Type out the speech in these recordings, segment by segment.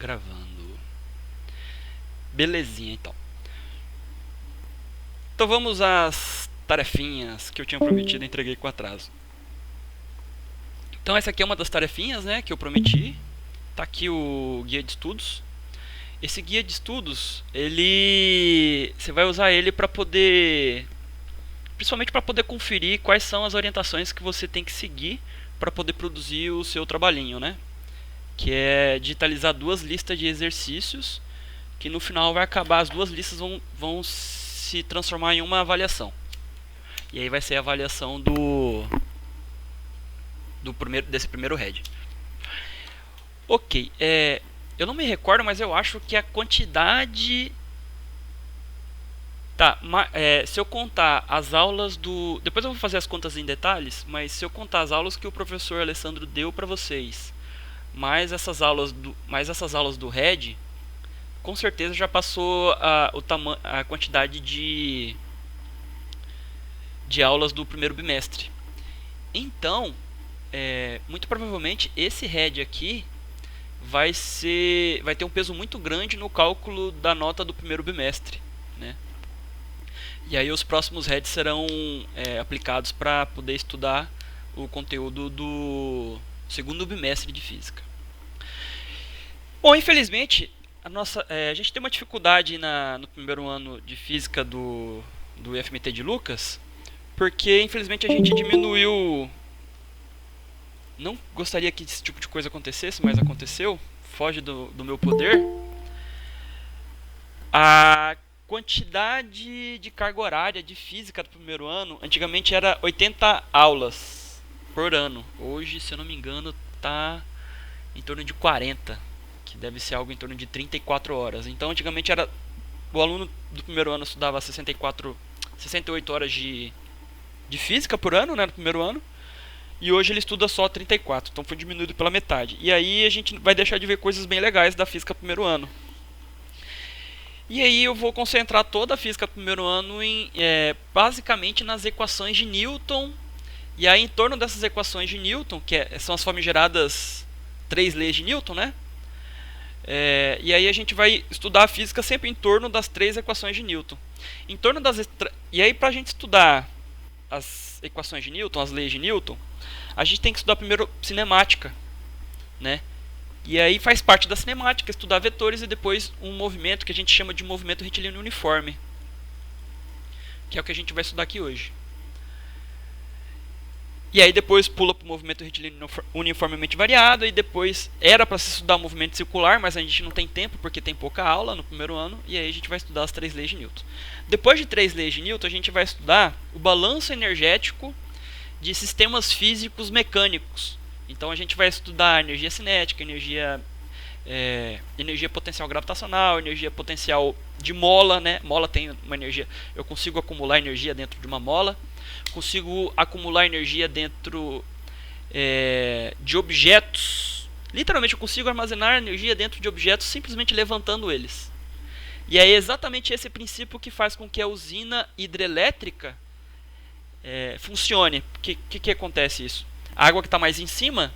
Gravando. Belezinha, então. Então vamos às tarefinhas que eu tinha prometido e entreguei com atraso. Então essa aqui é uma das tarefinhas, né, que eu prometi. Tá aqui o guia de estudos. Esse guia de estudos, você vai usar ele para poder, principalmente para poder conferir quais são as orientações que você tem que seguir para poder produzir o seu trabalhinho, né? Que é digitalizar duas listas de exercícios, que no final vai acabar, as duas listas vão se transformar em uma avaliação. E aí vai ser a avaliação desse primeiro head. Ok, eu não me recordo, mas eu acho que a quantidade... Tá, se eu contar as aulas do... Depois eu vou fazer as contas em detalhes, mas se eu contar as aulas que o professor Alessandro deu para vocês, mais essas aulas do head, com certeza já passou a quantidade de aulas do primeiro bimestre. Então, muito provavelmente esse head aqui vai ter um peso muito grande no cálculo da nota do primeiro bimestre, né? E aí os próximos heads serão aplicados para poder estudar o conteúdo do segundo bimestre de física. Bom, infelizmente a gente tem uma dificuldade no primeiro ano de física do FMT de Lucas, porque infelizmente a gente diminuiu. Não gostaria que esse tipo de coisa acontecesse, mas aconteceu. Foge do meu poder. A quantidade de carga horária de física do primeiro ano, antigamente era 80 aulas por ano. Hoje, se eu não me engano, está em torno de 40, que deve ser algo em torno de 34 horas. Então, antigamente o aluno do primeiro ano estudava 68 horas de física por ano, né, no primeiro ano. E hoje ele estuda só 34, então foi diminuído pela metade. E aí a gente vai deixar de ver coisas bem legais da física do primeiro ano. E aí eu vou concentrar toda a física do primeiro ano basicamente nas equações de Newton. E aí em torno dessas equações de Newton, que são as famigeradas 3 leis de Newton, né? E aí a gente vai estudar a física sempre em torno das 3 equações de Newton. E aí para a gente estudar as equações de Newton, as leis de Newton, a gente tem que estudar primeiro cinemática, né? E aí faz parte da cinemática estudar vetores e depois um movimento que a gente chama de movimento retilíneo uniforme, que é o que a gente vai estudar aqui hoje. E aí depois pula para o movimento retilíneo uniformemente variado, e depois era para se estudar o movimento circular, mas a gente não tem tempo porque tem pouca aula no primeiro ano, e aí a gente vai estudar as 3 leis de Newton. Depois de 3 leis de Newton, a gente vai estudar o balanço energético de sistemas físicos mecânicos. Então a gente vai estudar energia cinética, energia potencial gravitacional, energia potencial de mola, né? Mola tem uma energia, eu consigo acumular energia dentro de uma mola, consigo acumular energia dentro de objetos. Literalmente eu consigo armazenar energia dentro de objetos simplesmente levantando eles. E é exatamente esse princípio que faz com que a usina hidrelétrica funcione. O que acontece isso? A água que está mais em cima,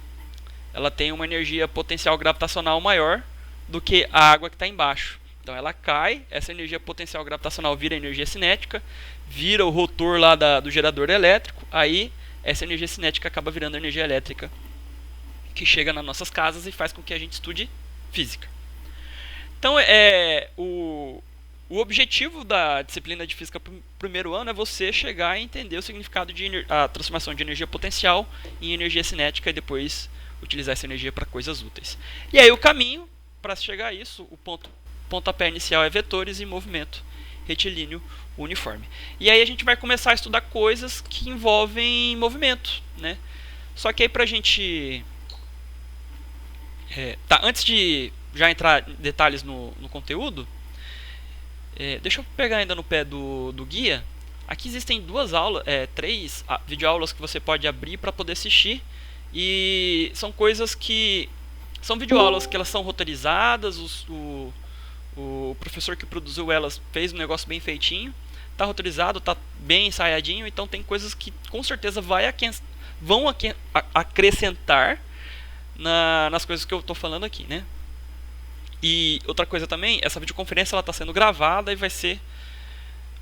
ela tem uma energia potencial gravitacional maior do que a água que está embaixo. Então ela cai, essa energia potencial gravitacional vira energia cinética, vira o rotor lá do gerador elétrico, aí essa energia cinética acaba virando energia elétrica, que chega nas nossas casas e faz com que a gente estude física. Então o objetivo da disciplina de física primeiro ano é você chegar a entender o significado de a transformação de energia potencial em energia cinética e depois utilizar essa energia para coisas úteis. E aí o caminho para chegar a isso, o pontapé inicial é vetores e movimento retilíneo uniforme. E aí a gente vai começar a estudar coisas que envolvem movimento, né? Só que aí pra gente... antes de já entrar em detalhes no conteúdo, deixa eu pegar ainda no pé do guia. Aqui existem 3 videoaulas que você pode abrir para poder assistir. E são coisas que... São videoaulas que elas são roteirizadas. O professor que produziu elas fez um negócio bem feitinho. Está roteirizado, está bem ensaiadinho. Então tem coisas que com certeza vão acrescentar nas coisas que eu estou falando aqui, né? E outra coisa também, essa videoconferência ela está sendo gravada e vai ser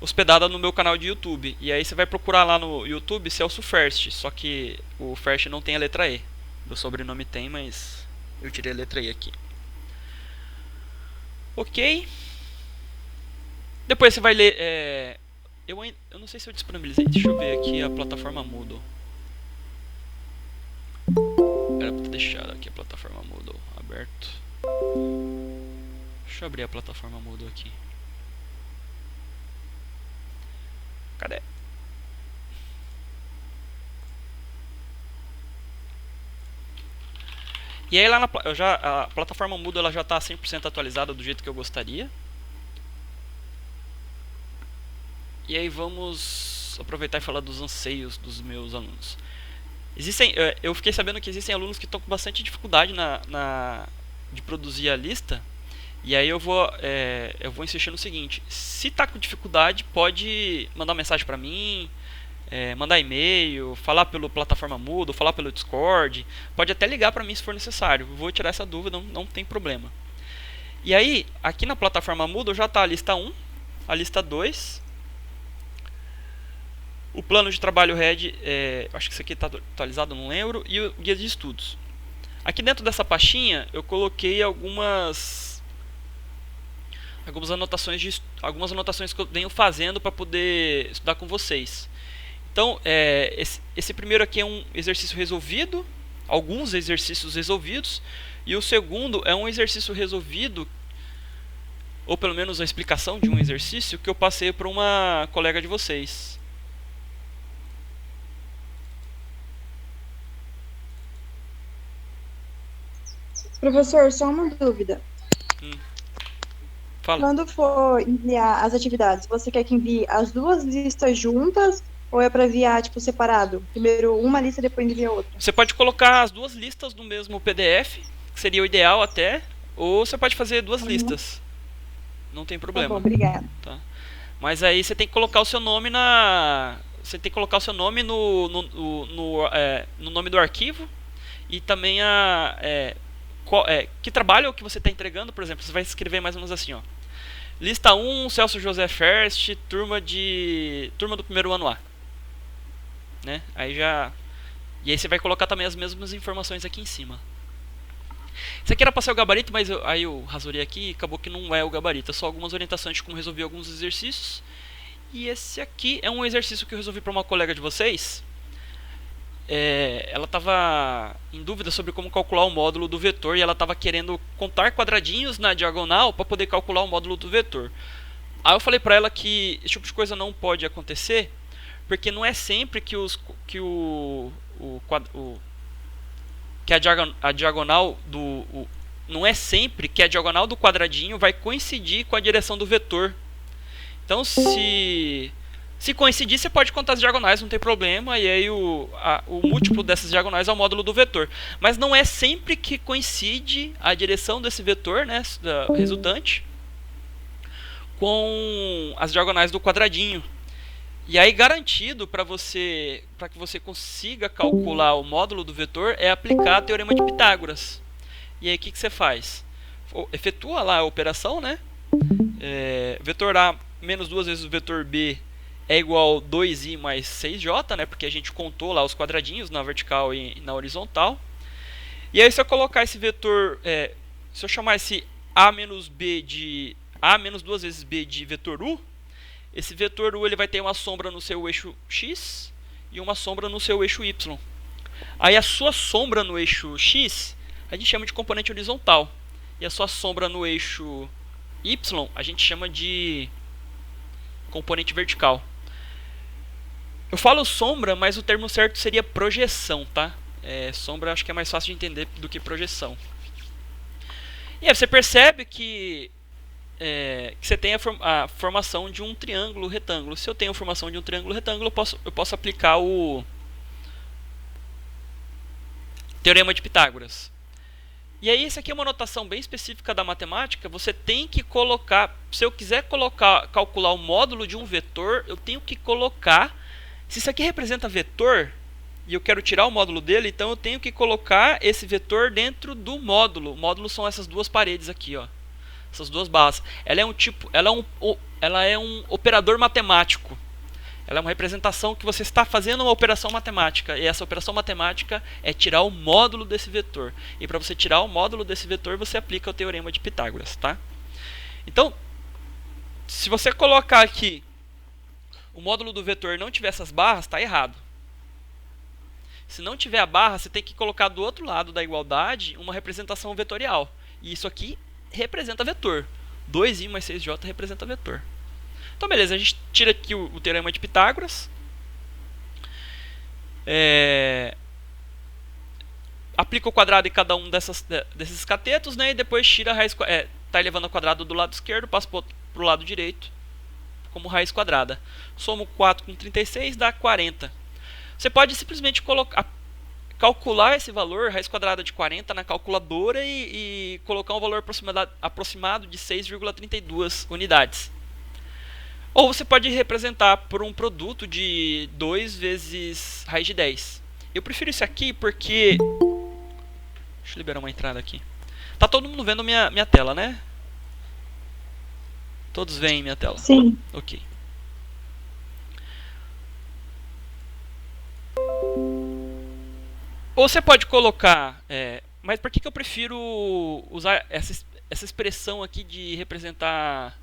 hospedada no meu canal de YouTube. E aí você vai procurar lá no YouTube Celso First, só que o First não tem a letra E. Meu sobrenome tem, mas eu tirei a letra E aqui. Ok. Depois você vai ler... eu não sei se eu disponibilizei. Deixa eu ver aqui a plataforma Moodle. Era pra ter deixado aqui a plataforma Moodle aberto. Deixa eu abrir a plataforma Moodle aqui. Cadê? E aí lá a plataforma Moodle ela já está 100% atualizada do jeito que eu gostaria. E aí vamos aproveitar e falar dos anseios dos meus alunos. Eu fiquei sabendo que existem alunos que estão com bastante dificuldade de produzir a lista. E aí eu vou insistir no seguinte: se está com dificuldade, pode mandar mensagem para mim, mandar e-mail, falar pela plataforma Moodle, falar pelo Discord, pode até ligar para mim se for necessário. Eu vou tirar essa dúvida, não tem problema. E aí, aqui na plataforma Moodle já está a lista 1, a lista 2, o plano de trabalho Red, acho que isso aqui está atualizado, não lembro, e o guia de estudos. Aqui dentro dessa pastinha eu coloquei algumas anotações que eu venho fazendo para poder estudar com vocês. Então, esse primeiro aqui é um exercício resolvido, alguns exercícios resolvidos, e o segundo é um exercício resolvido, ou pelo menos a explicação de um exercício que eu passei para uma colega de vocês. Professor, só uma dúvida. Fala. Quando for enviar as atividades, você quer que envie as duas listas juntas ou é para enviar tipo separado? Primeiro uma lista, depois envia outra? Você pode colocar as duas listas no mesmo PDF, que seria o ideal até, ou você pode fazer duas listas. Não tem problema. Tá bom, obrigada. Tá? Mas aí você tem que colocar o seu nome no nome do arquivo e também que trabalho que você está entregando. Por exemplo, você vai escrever mais ou menos assim, ó: lista 1, Celso José First, turma do primeiro ano A, né? E aí você vai colocar também as mesmas informações aqui em cima. Isso aqui era para ser o gabarito, mas aí eu rasurei aqui e acabou que não é o gabarito. É só algumas orientações de como resolver alguns exercícios. E esse aqui é um exercício que eu resolvi para uma colega de vocês. Ela estava em dúvida sobre como calcular o módulo do vetor e ela estava querendo contar quadradinhos na diagonal para poder calcular o módulo do vetor. Aí eu falei para ela que esse tipo de coisa não pode acontecer, porque não é sempre que a diagonal do quadradinho vai coincidir com a direção do vetor. Então, se coincidir, você pode contar as diagonais, não tem problema, e aí o múltiplo dessas diagonais é o módulo do vetor. Mas não é sempre que coincide a direção desse vetor, né, resultante, com as diagonais do quadradinho. E aí, garantido para que você consiga calcular o módulo do vetor, é aplicar o teorema de Pitágoras. E aí, o que você faz? Efetua lá a operação, né? Vetor A menos 2 vezes o vetor B é igual a 2i mais 6j, né? Porque a gente contou lá os quadradinhos na vertical e na horizontal. E aí, se eu colocar esse vetor, se eu chamar esse A menos 2 vezes B de vetor U, esse vetor U ele vai ter uma sombra no seu eixo X e uma sombra no seu eixo Y. Aí a sua sombra no eixo X a gente chama de componente horizontal. E a sua sombra no eixo Y a gente chama de componente vertical. Eu falo sombra, mas o termo certo seria projeção, tá? Sombra acho que é mais fácil de entender do que projeção. E aí você percebe que você tem a formação de um triângulo retângulo. Se eu tenho a formação de um triângulo retângulo, eu posso aplicar o teorema de Pitágoras. E aí, isso aqui é uma notação bem específica da matemática. Você tem que colocar, se eu quiser calcular o módulo de um vetor, eu tenho que colocar, se isso aqui representa vetor, e eu quero tirar o módulo dele, então eu tenho que colocar esse vetor dentro do módulo. O módulo são essas duas paredes aqui, ó. essas duas barras. Ela é um operador matemático. Ela é uma representação que você está fazendo uma operação matemática. E essa operação matemática é tirar o módulo desse vetor. E para você tirar o módulo desse vetor, você aplica o teorema de Pitágoras, tá? Então, se você colocar aqui o módulo do vetor e não tiver essas barras, está errado. Se não tiver a barra, você tem que colocar do outro lado da igualdade uma representação vetorial. E isso aqui representa vetor. 2i mais 6j representa vetor. Então, beleza, a gente tira aqui o teorema de Pitágoras. Aplica o quadrado em cada um desses catetos, né? E depois tira a raiz. Está elevando ao quadrado do lado esquerdo, passa para o lado direito como raiz quadrada. Somo 4 com 36, dá 40. Você pode simplesmente calcular esse valor, raiz quadrada de 40, na calculadora e colocar um valor aproximado de 6,32 unidades. Ou você pode representar por um produto de 2 vezes raiz de 10. Eu prefiro isso aqui porque... Deixa eu liberar uma entrada aqui. Tá todo mundo vendo minha tela, né? Todos veem minha tela? Sim. Ok. Ou você pode colocar... mas por que eu prefiro usar essa expressão aqui de representar...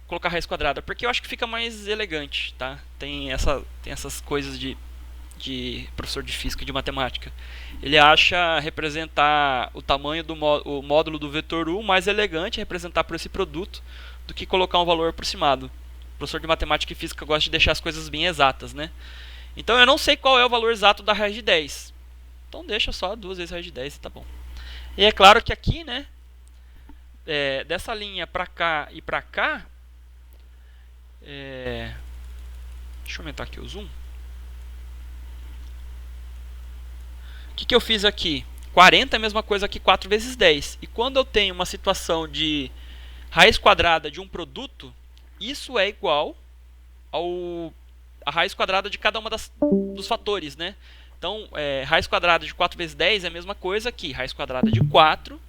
colocar raiz quadrada? Porque eu acho que fica mais elegante, tá? Tem essas coisas de professor de física e de matemática. Ele acha representar o tamanho o módulo do vetor U mais elegante, representar por esse produto, do que colocar um valor aproximado. O professor de matemática e física gosta de deixar as coisas bem exatas, né? Então eu não sei qual é o valor exato da raiz de 10. Então deixa só 2 vezes raiz de 10 e tá bom. E é claro que aqui, né, dessa linha para cá e para cá, deixa eu aumentar aqui o zoom. O que eu fiz aqui? 40 é a mesma coisa que 4 vezes 10. E quando eu tenho uma situação de raiz quadrada de um produto, isso é igual a raiz quadrada de cada uma dos fatores, né? Então, raiz quadrada de 4 vezes 10 é a mesma coisa que raiz quadrada de 4,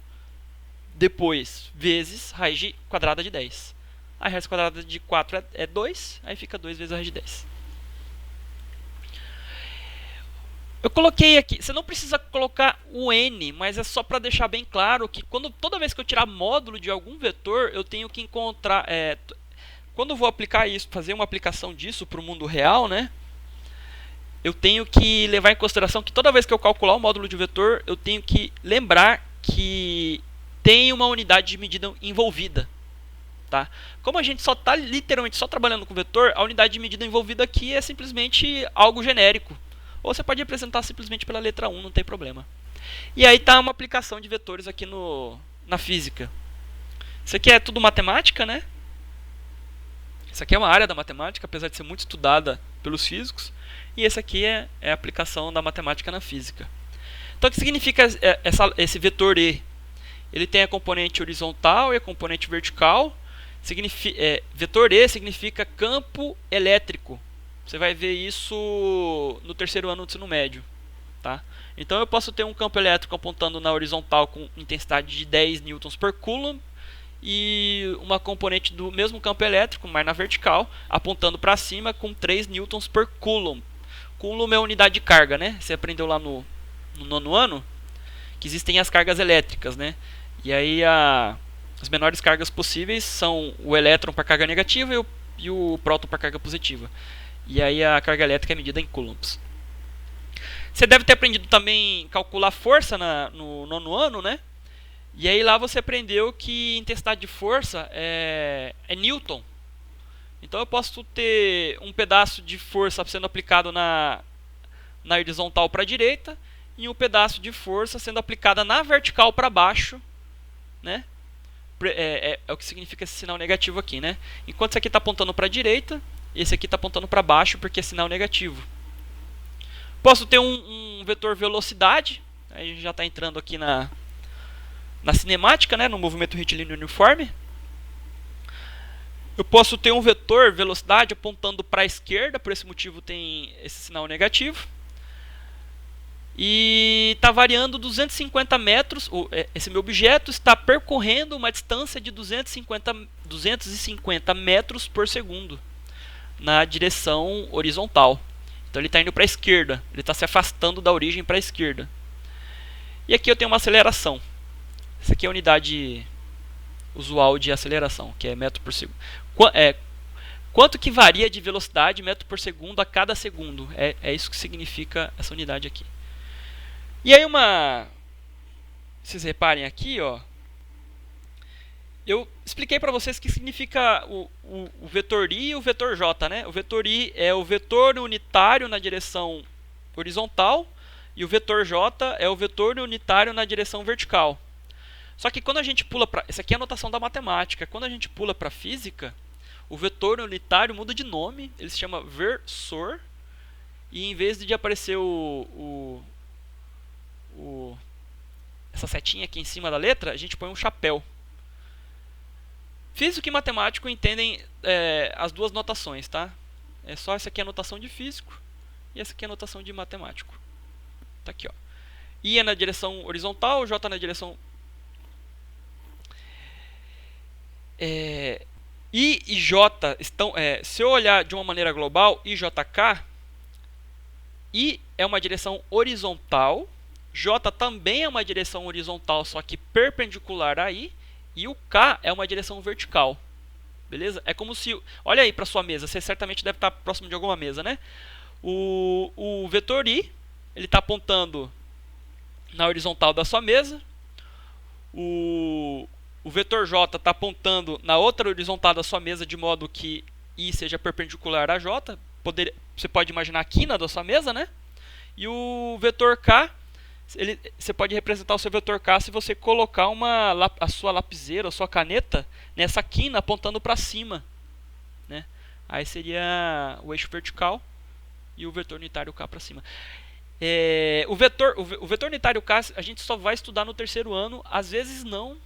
depois vezes raiz quadrada de 10. A raiz quadrada de 4 é 2, aí fica 2 vezes a raiz de 10. Eu coloquei aqui, você não precisa colocar o n, mas é só para deixar bem claro que toda vez que eu tirar módulo de algum vetor, eu tenho que encontrar... quando eu vou aplicar isso, fazer uma aplicação disso para o mundo real, né? Eu tenho que levar em consideração que toda vez que eu calcular o módulo de vetor, eu tenho que lembrar que tem uma unidade de medida envolvida. Tá? Como a gente só está literalmente só trabalhando com vetor, a unidade de medida envolvida aqui é simplesmente algo genérico. Ou você pode representar simplesmente pela letra 1, não tem problema. E aí está uma aplicação de vetores aqui na física. Isso aqui é tudo matemática, né? Isso aqui é uma área da matemática, apesar de ser muito estudada pelos físicos. E esse aqui é a aplicação da matemática na física. Então, o que significa esse vetor E? Ele tem a componente horizontal e a componente vertical. Vetor E significa campo elétrico. Você vai ver isso no terceiro ano do ensino médio. Tá? Então eu posso ter um campo elétrico apontando na horizontal com intensidade de 10 newtons por coulomb e uma componente do mesmo campo elétrico, mas na vertical, apontando para cima com 3 newtons por coulomb. Coulomb é a unidade de carga, né? Você aprendeu lá no nono ano que existem as cargas elétricas, né? E aí as menores cargas possíveis são o elétron para carga negativa e o próton para carga positiva. E aí a carga elétrica é medida em coulombs. Você deve ter aprendido também calcular força no nono ano, né? E aí lá você aprendeu que intensidade de força é Newton. Então eu posso ter um pedaço de força sendo aplicado na horizontal para a direita e um pedaço de força sendo aplicada na vertical para baixo, né? É o que significa esse sinal negativo aqui, né? Enquanto esse aqui está apontando para a direita, esse aqui está apontando para baixo porque é sinal negativo. Posso ter um vetor velocidade, aí já está entrando aqui na cinemática, né, no movimento retilíneo uniforme. Eu posso ter um vetor velocidade apontando para a esquerda, por esse motivo tem esse sinal negativo. e está variando 250 metros. Esse meu objeto está percorrendo uma distância de 250 metros por segundo na direção horizontal. Então ele está indo para a esquerda, ele está se afastando da origem para a esquerda. E aqui eu tenho uma aceleração. Essa aqui é a unidade usual de aceleração, que é metro por segundo. Quanto que varia de velocidade metro por segundo a cada segundo? É isso que significa essa unidade aqui. E aí vocês reparem aqui, ó. Eu expliquei para vocês o que significa o vetor I e o vetor J, né? O vetor I é o vetor unitário na direção horizontal e o vetor J é o vetor unitário na direção vertical. Só que quando a gente pula para... Essa aqui é a notação da matemática. Quando a gente pula para a física, o vetor unitário muda de nome, ele se chama versor, e em vez de aparecer essa setinha aqui em cima da letra, a gente põe um chapéu. Físico e matemático entendem as duas notações, tá? É só essa aqui é a notação de físico e essa aqui é a notação de matemático. Tá aqui, ó. I é na direção horizontal, J na direção... I e J estão... se eu olhar de uma maneira global, I, J, K, I é uma direção horizontal, J também é uma direção horizontal, só que perpendicular a I, e o K é uma direção vertical. Beleza? É como se... Olha aí para sua mesa, você certamente deve estar próximo de alguma mesa, né? O vetor I, ele está apontando na horizontal da sua mesa. O vetor J está apontando na outra horizontal da sua mesa, de modo que I seja perpendicular a J. Você pode imaginar a quina da sua mesa, né? E o vetor K, você pode representar o seu vetor K se você colocar a sua lapiseira, a sua caneta nessa quina apontando para cima, né? Aí seria o eixo vertical e o vetor unitário K para cima. O vetor unitário K a gente só vai estudar no terceiro ano, às vezes não,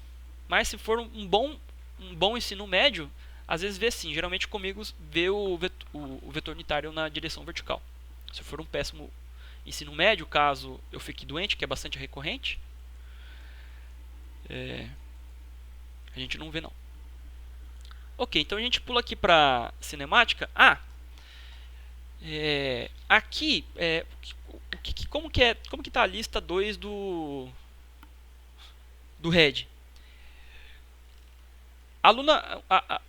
mas se for um bom ensino médio, às vezes vê sim. Geralmente comigo vê o vetor unitário na direção vertical. Se for um péssimo ensino médio, caso eu fique doente, que é bastante recorrente, a gente não vê não. Ok, então a gente pula aqui para cinemática. Aqui, como que está a lista 2 do RED?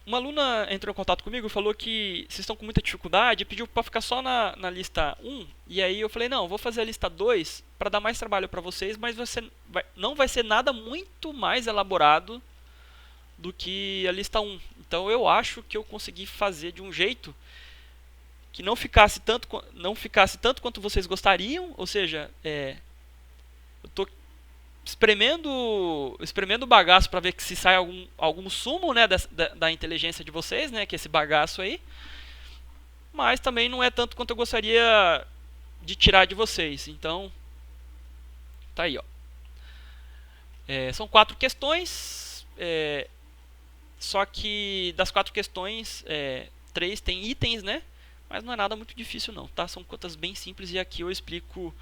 Uma aluna entrou em contato comigo e falou que vocês estão com muita dificuldade e pediu para ficar só na lista 1. E aí eu falei, não, vou fazer a lista 2 para dar mais trabalho para vocês, mas não vai ser nada muito mais elaborado do que a lista 1. Então eu acho que eu consegui fazer de um jeito que não ficasse tanto quanto vocês gostariam. Ou seja, eu estou espremendo o bagaço para ver que se sai algum sumo, né, da inteligência de vocês, né, que é esse bagaço aí. Mas também não é tanto quanto eu gostaria de tirar de vocês. Então, tá aí, ó. São 4 questões. Só que das 4 questões, 3 tem itens, né? Mas não é nada muito difícil não, tá? São contas bem simples e aqui eu explico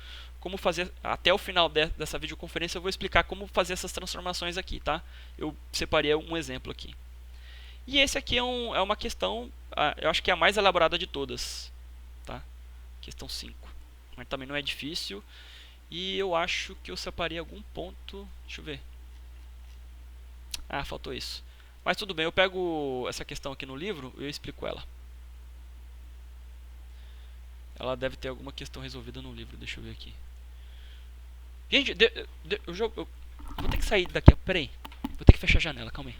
como fazer, até o final dessa videoconferência eu vou explicar como fazer essas transformações aqui, tá? Eu separei um exemplo aqui. E esse aqui é uma questão, eu acho que é a mais elaborada de todas, tá? Questão 5. Mas também não é difícil e eu acho que eu separei algum ponto, deixa eu ver. Faltou isso. Mas tudo bem, eu pego essa questão aqui no livro e eu explico ela. Ela deve ter alguma questão resolvida no livro, deixa eu ver aqui. Gente, eu vou ter que sair daqui, peraí. Vou ter que fechar a janela, calma aí.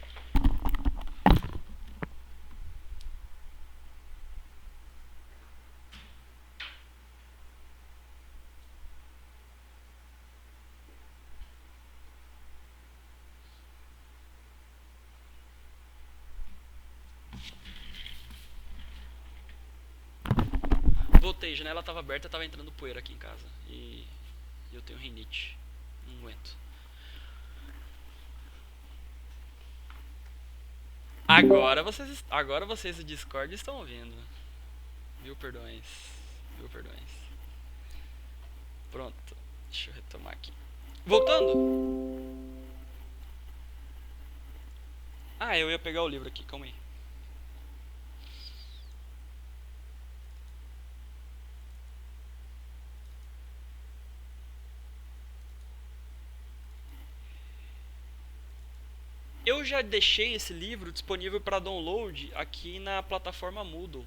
Voltei, a janela estava aberta, estava entrando poeira aqui em casa. E eu tenho rinite. Não aguento. Agora vocês do Discord estão ouvindo. Mil perdões. Pronto. Deixa eu retomar aqui. Voltando. Ah, eu ia pegar o livro aqui, calma aí. Eu já deixei esse livro disponível para download aqui na plataforma Moodle.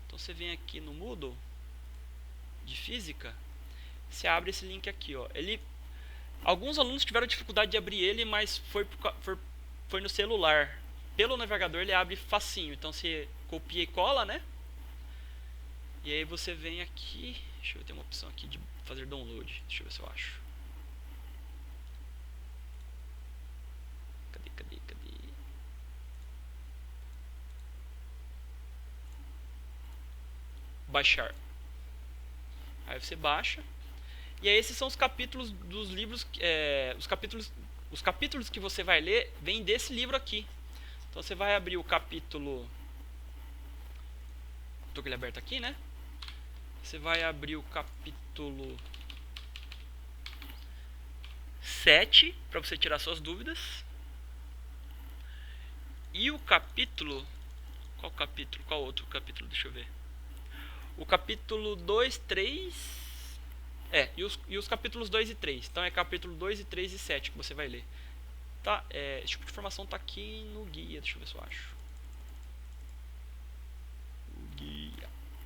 Então você vem aqui no Moodle de Física, você abre esse link aqui, ó. Alguns alunos tiveram dificuldade de abrir ele, mas foi no celular. Pelo navegador ele abre facinho. Então você copia e cola, né? E aí você vem aqui. Deixa eu ver, tem uma opção aqui de fazer download. Deixa eu ver se eu acho. Cadê? Baixar. Aí você baixa. E aí esses são os capítulos dos livros. Os capítulos que você vai ler vêm desse livro aqui. Então você vai abrir o capítulo. Tô com ele aberto aqui, né? Você vai abrir o capítulo 7 para você tirar suas dúvidas. E o capítulo. Qual capítulo? Qual outro capítulo? Deixa eu ver. O capítulo 2, 3. E os capítulos 2 e 3. Então é capítulo 2 e 3 e 7 que você vai ler. Tá? Esse tipo de informação tá aqui no guia. Deixa eu ver se eu acho.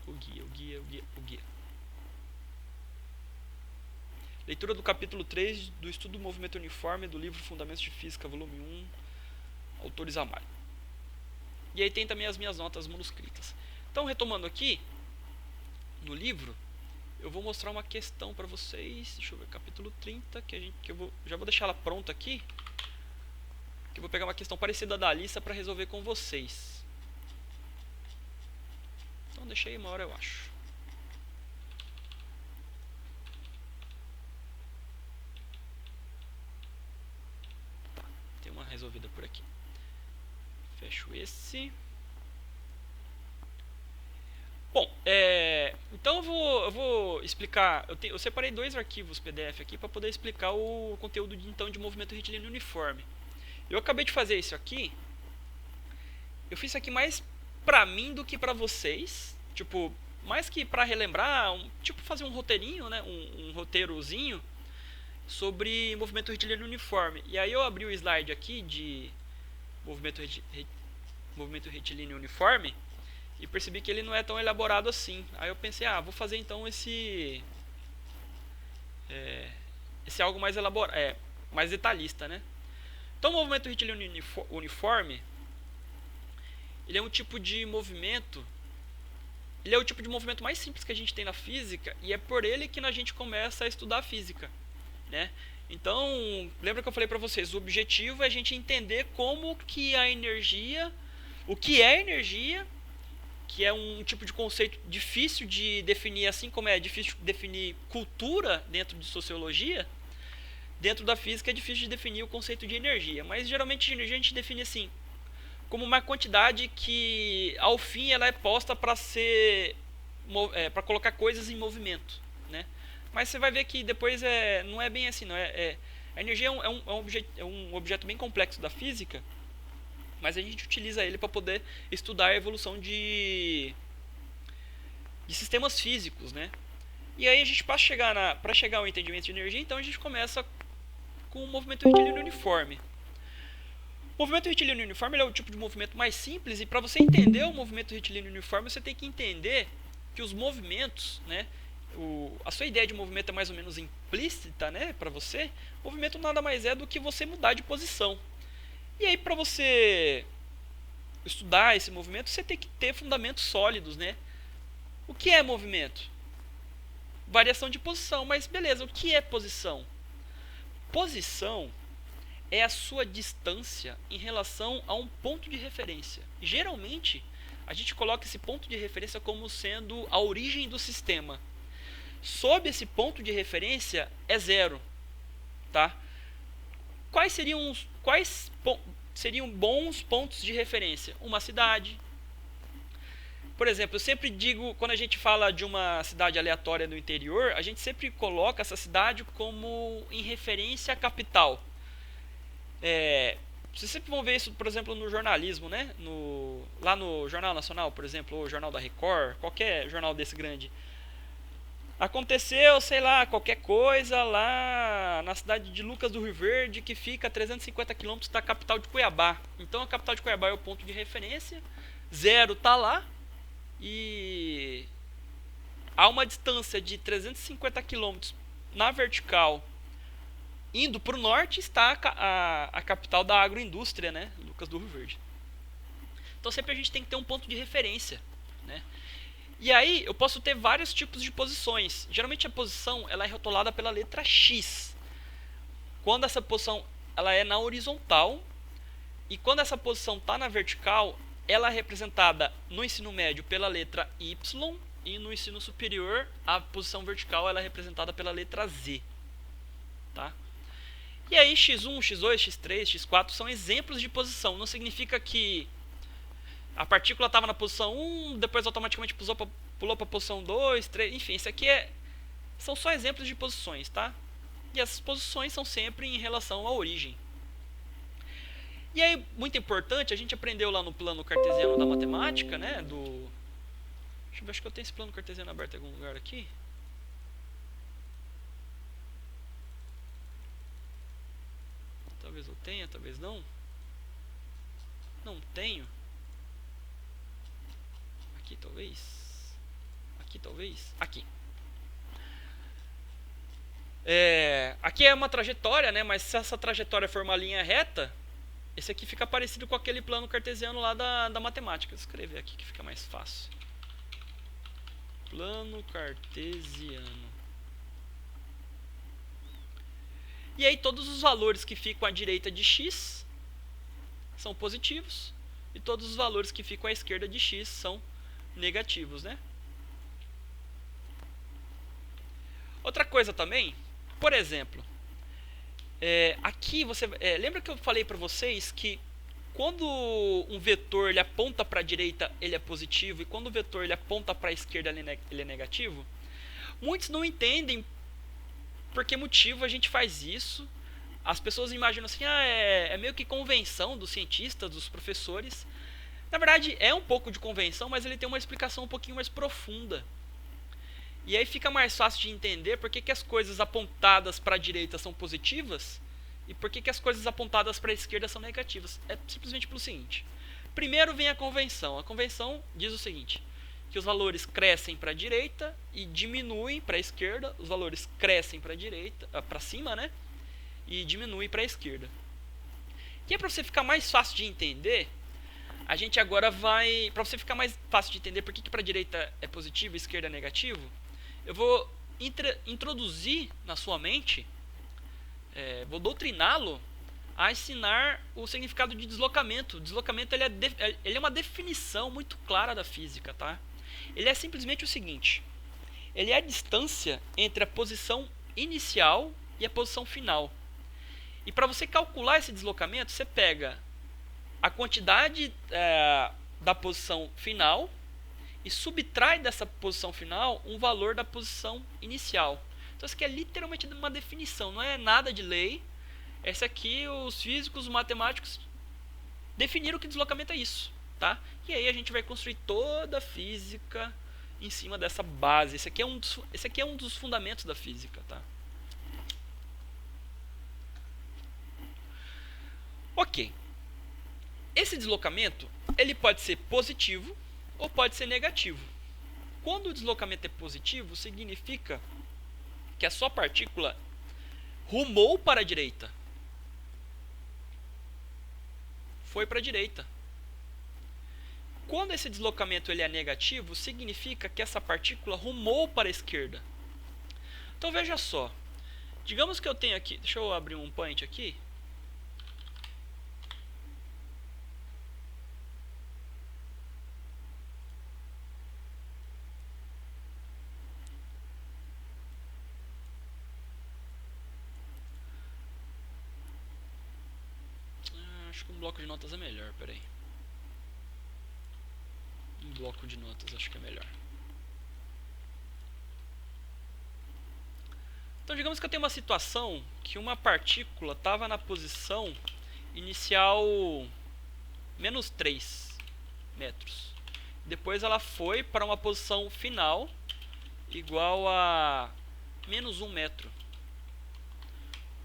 O guia. Leitura do capítulo 3 do Estudo do Movimento Uniforme do livro Fundamentos de Física, volume 1, autores Amário. E aí tem também as minhas notas manuscritas. Então, retomando aqui, no livro, eu vou mostrar uma questão para vocês. Deixa eu ver, capítulo 30, já vou deixar ela pronta aqui. Que eu vou pegar uma questão parecida da Alissa para resolver com vocês. Então, deixei uma hora, eu acho. Tá, tem uma resolvida por aqui. Fecho esse. Bom, então eu vou explicar. Eu separei 2 arquivos PDF aqui para poder explicar o conteúdo de movimento retilíneo uniforme. Eu acabei de fazer isso aqui. Eu fiz isso aqui mais pra mim do que pra vocês. Tipo, mais que pra relembrar, tipo fazer um roteirinho, né? Um roteirozinho sobre movimento retilíneo uniforme. E aí eu abri o slide aqui de movimento retilíneo uniforme e percebi que ele não é tão elaborado assim. Aí eu pensei, vou fazer então esse algo mais elaborado, mais detalhista, né? Então o movimento retilíneo uniforme, ele é um tipo de movimento, ele é o tipo de movimento mais simples que a gente tem na física e é por ele que a gente começa a estudar a física, né? Então, lembra que eu falei para vocês, o objetivo é a gente entender como que a energia, o que é energia, que é um tipo de conceito difícil de definir, assim como é difícil de definir cultura dentro de sociologia, dentro da física é difícil de definir o conceito de energia. Mas geralmente energia a gente define assim, como uma quantidade que ao fim ela é posta para para colocar coisas em movimento, né? Mas você vai ver que depois não é bem assim, não a energia é um objeto bem complexo da física, mas a gente utiliza ele para poder estudar a evolução de sistemas físicos, né? E aí a gente para chegar ao entendimento de energia, então a gente começa com o movimento retilíneo uniforme. O movimento retilíneo uniforme é o tipo de movimento mais simples, e para você entender o movimento retilíneo uniforme, você tem que entender que os movimentos, né, a sua ideia de movimento é mais ou menos implícita, né, para você. O movimento nada mais é do que você mudar de posição. E aí, para você estudar esse movimento, você tem que ter fundamentos sólidos, né? O que é movimento? Variação de posição, mas beleza, o que é posição? Posição é a sua distância em relação a um ponto de referência. Geralmente, a gente coloca esse ponto de referência como sendo a origem do sistema. Sob esse ponto de referência é zero, tá? Quais seriam bons pontos de referência? Uma cidade, Por exemplo, eu sempre digo, quando a gente fala de uma cidade aleatória no interior, a gente sempre coloca essa cidade como em referência à capital. Vocês sempre vão ver isso, por exemplo, no jornalismo, né? Lá no Jornal Nacional, por exemplo, ou Jornal da Record, qualquer jornal desse grande. Aconteceu, sei lá, qualquer coisa lá na cidade de Lucas do Rio Verde, que fica a 350 quilômetros da capital de Cuiabá. Então a capital de Cuiabá é o ponto de referência, zero tá lá, e a uma distância de 350 quilômetros na vertical, indo para o norte, está a capital da agroindústria, né? Lucas do Rio Verde. Então sempre a gente tem que ter um ponto de referência, né? E aí eu posso ter vários tipos de posições. Geralmente a posição ela é rotulada pela letra X. Quando essa posição ela é na horizontal, e quando essa posição está na vertical, ela é representada no ensino médio pela letra Y, e no ensino superior a posição vertical ela é representada pela letra Z. Tá? E aí x1, x2, x3, x4 são exemplos de posição. Não significa que a partícula estava na posição 1, depois automaticamente pulou para a posição 2, 3, enfim, isso aqui são só exemplos de posições, tá? E essas posições são sempre em relação à origem. E aí, muito importante, a gente aprendeu lá no plano cartesiano da matemática, né? Deixa eu ver, acho que eu tenho esse plano cartesiano aberto em algum lugar aqui. Talvez eu tenha, talvez não. Não tenho. Aqui talvez. Aqui talvez. Aqui. Aqui é uma trajetória, né? Mas se essa trajetória for uma linha reta, esse aqui fica parecido com aquele plano cartesiano lá da matemática. Vou escrever aqui que fica mais fácil. Plano cartesiano. E aí todos os valores que ficam à direita de x são positivos, e todos os valores que ficam à esquerda de x são negativos, né? Outra coisa também, por exemplo, aqui você lembra que eu falei para vocês que quando um vetor ele aponta para a direita ele é positivo, e quando o vetor ele aponta para a esquerda ele é negativo? Muitos não entendem por que motivo a gente faz isso. As pessoas imaginam assim, é meio que convenção dos cientistas, dos professores. Na verdade é um pouco de convenção, mas ele tem uma explicação um pouquinho mais profunda. E aí fica mais fácil de entender por que as coisas apontadas para a direita são positivas e por que as coisas apontadas para a esquerda são negativas. É simplesmente pelo seguinte. Primeiro vem a convenção. A convenção diz o seguinte, que os valores crescem para a direita e diminuem para a esquerda. Os valores crescem para a direita, para cima, né? E diminuem para a esquerda. E é para você ficar mais fácil de entender, a gente agora vai... Para você ficar mais fácil de entender por que para a direita é positivo e a esquerda é negativo, eu vou introduzir na sua mente, vou doutriná-lo a ensinar o significado de deslocamento. O deslocamento ele é uma definição muito clara da física, tá? Ele é simplesmente o seguinte: ele é a distância entre a posição inicial e a posição final. E para você calcular esse deslocamento, você pega a quantidade da posição final e subtrai dessa posição final um valor da posição inicial. Então isso aqui é literalmente uma definição, não é nada de lei. Esse aqui os físicos, os matemáticos definiram que deslocamento é isso, tá? E aí a gente vai construir toda a física em cima dessa base. Esse aqui é um dos fundamentos da física, tá? Ok. Esse deslocamento ele pode ser positivo ou pode ser negativo. Quando o deslocamento é positivo, significa que a sua partícula rumou para a direita. Foi para a direita. Quando esse deslocamento ele é negativo, significa que essa partícula rumou para a esquerda. Então veja só. Digamos que eu tenho aqui... Deixa eu abrir um point aqui. Acho que um bloco de notas é melhor, peraí. Um bloco de notas, acho que é melhor. Então digamos que eu tenho uma situação que uma partícula estava na posição inicial menos 3 metros. Depois ela foi para uma posição final igual a menos 1 metro.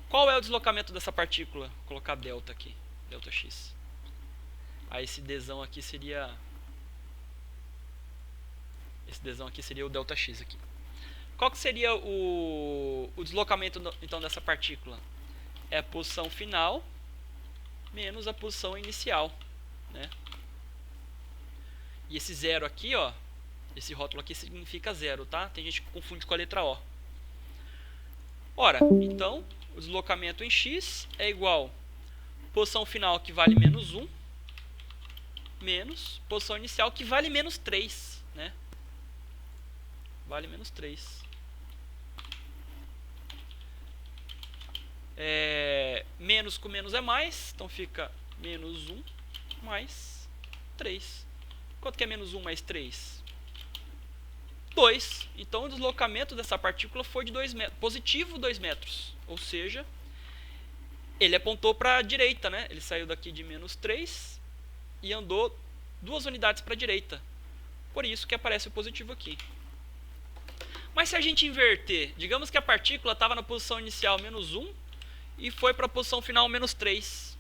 Qual é o deslocamento dessa partícula? Vou colocar delta aqui, delta x. Aí esse dzão aqui seria... esse dzão aqui seria o delta x aqui. Qual que seria o deslocamento então dessa partícula? É a posição final menos a posição inicial, né? E esse zero aqui, ó, esse rótulo aqui significa zero, tá? Tem gente que confunde com a letra O. Ora, então, o deslocamento em x é igual a posição final que vale menos 1 menos posição inicial que vale menos 3, né? Vale menos 3. Menos com menos é mais, então fica menos 1 mais 3. Quanto que é menos 1 mais 3? 2. Então o deslocamento dessa partícula foi de 2 metros, positivo 2 metros. Ou seja, ele apontou para a direita, né? Ele saiu daqui de menos 3 e andou 2 unidades para a direita. Por isso que aparece o positivo aqui. Mas se a gente inverter, digamos que a partícula estava na posição inicial menos 1 e foi para a posição final menos 3.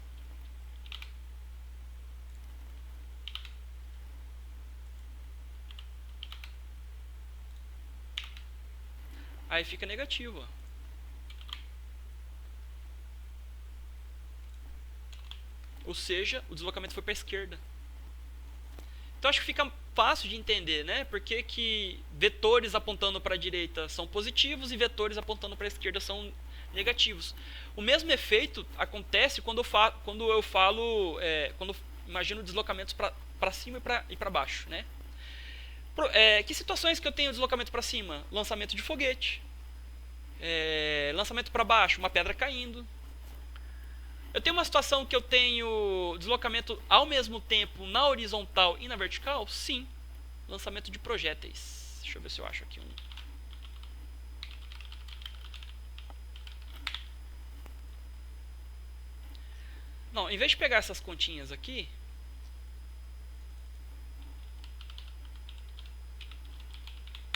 Aí fica negativo. Ó. Ou seja, o deslocamento foi para a esquerda. Então acho que fica fácil de entender, né? Porque que vetores apontando para a direita são positivos e vetores apontando para a esquerda são negativos. O mesmo efeito acontece quando eu imagino deslocamentos para cima e para baixo, né? Que situações que eu tenho deslocamento para cima? Lançamento de foguete. Lançamento para baixo, uma pedra caindo. Eu tenho uma situação que eu tenho deslocamento ao mesmo tempo na horizontal e na vertical? Sim. Lançamento de projéteis. Deixa eu ver se eu acho aqui um. Não, em vez de pegar essas continhas aqui,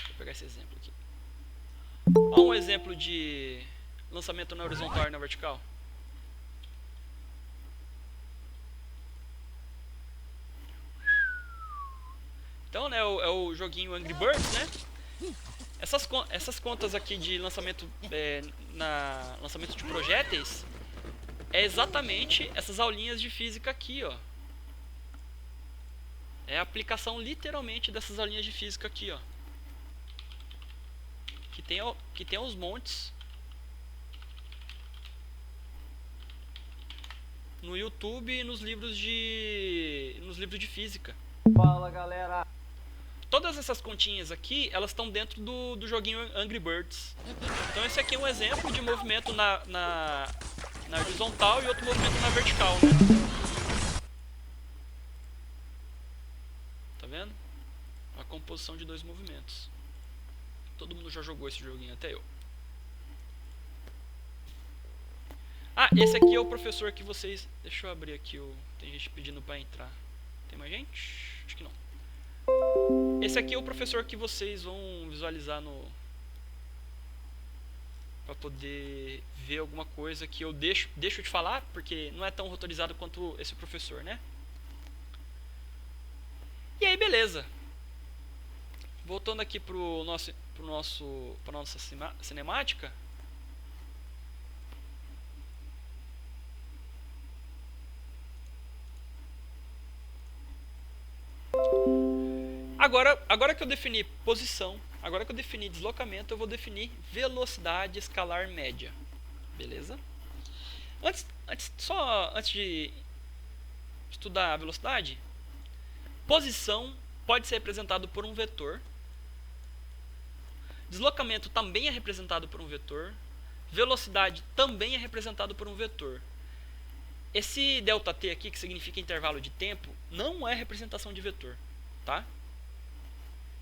vou pegar esse exemplo aqui. Olha um exemplo de lançamento na horizontal e na vertical. Então, né, é o joguinho Angry Birds, né? Essas contas aqui de lançamento lançamento de projéteis é exatamente essas aulinhas de física aqui, ó. É a aplicação literalmente dessas aulinhas de física aqui, ó. Que tem os montes no YouTube e nos livros de física. Fala, galera. Todas essas continhas aqui, elas estão dentro do joguinho Angry Birds. Então esse aqui é um exemplo de movimento na horizontal e outro movimento na vertical, né? Tá vendo? A composição de dois movimentos. Todo mundo já jogou esse joguinho, até eu. Ah, esse aqui é o professor que vocês... Deixa eu abrir aqui, tem gente pedindo pra entrar. Tem mais gente? Acho que não. Esse aqui é o professor que vocês vão visualizar para poder ver alguma coisa que eu deixo de falar, porque não é tão rotorizado quanto esse professor, né? E aí, beleza. Voltando aqui para nossa cinemática. Agora que eu defini posição, agora que eu defini deslocamento, eu vou definir velocidade escalar média. Beleza? Antes de estudar a velocidade, posição pode ser representado por um vetor. Deslocamento também é representado por um vetor. Velocidade também é representado por um vetor. Esse ΔT aqui, que significa intervalo de tempo, não é representação de vetor, tá?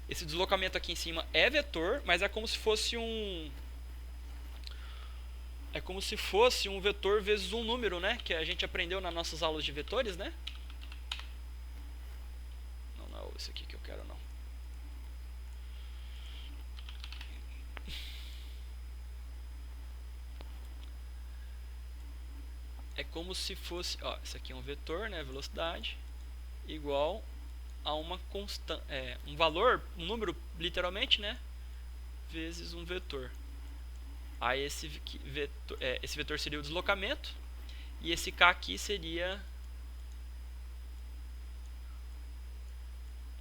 Esse deslocamento aqui em cima é vetor, mas é como se fosse um... É como se fosse um vetor vezes um número, né? Que a gente aprendeu nas nossas aulas de vetores, né? Não é esse aqui que eu quero, não. É como se fosse... Ó, esse aqui é um vetor, né? Velocidade igual a uma constante... um valor, um número, literalmente, né? Vezes um vetor. Aí esse vetor seria o deslocamento. E esse K aqui seria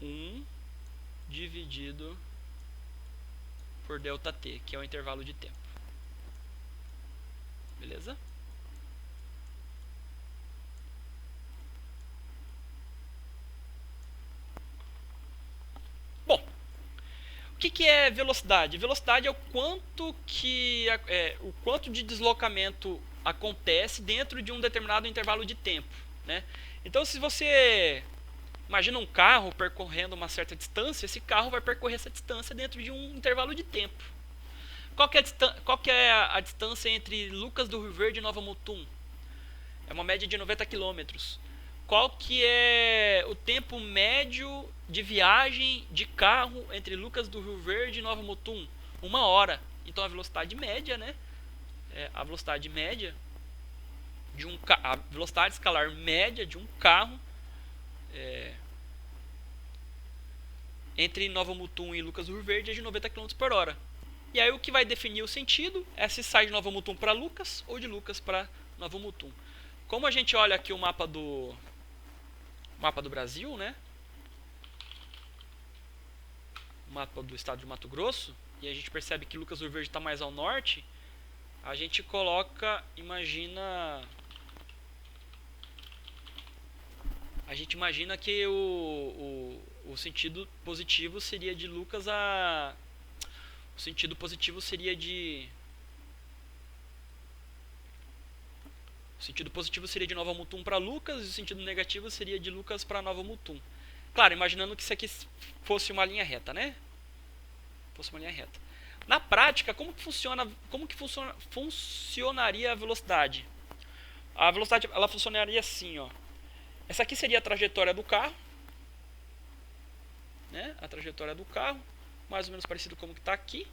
1 dividido por ΔT, que é o intervalo de tempo. Beleza? Bom, o que é velocidade? Velocidade é o quanto de deslocamento acontece dentro de um determinado intervalo de tempo, né? Então, se você imagina um carro percorrendo uma certa distância, esse carro vai percorrer essa distância dentro de um intervalo de tempo. Qual que é a distância entre Lucas do Rio Verde e Nova Mutum? É uma média de 90 quilômetros. Qual que é o tempo médio de viagem de carro entre Lucas do Rio Verde e Nova Mutum? 1 hora. Então a velocidade média, né? A velocidade média de a velocidade escalar média de um carro entre Nova Mutum e Lucas do Rio Verde é de 90 km por hora. E aí o que vai definir o sentido é se sai de Nova Mutum para Lucas ou de Lucas para Nova Mutum. Como a gente olha aqui o mapa do Brasil, né? O mapa do estado de Mato Grosso, e a gente percebe que Lucas do Rio Verde está mais ao norte, a gente a gente imagina que o sentido positivo seria de Lucas a... O sentido positivo seria de... O sentido positivo seria de Nova Mutum para Lucas, e o sentido negativo seria de Lucas para Nova Mutum. Claro, imaginando que isso aqui fosse uma linha reta, né? Fosse uma linha reta. Na prática, como que funcionaria a velocidade? A velocidade ela funcionaria assim, ó. Essa aqui seria a trajetória do carro, né? A trajetória do carro, mais ou menos parecido com o que está aqui.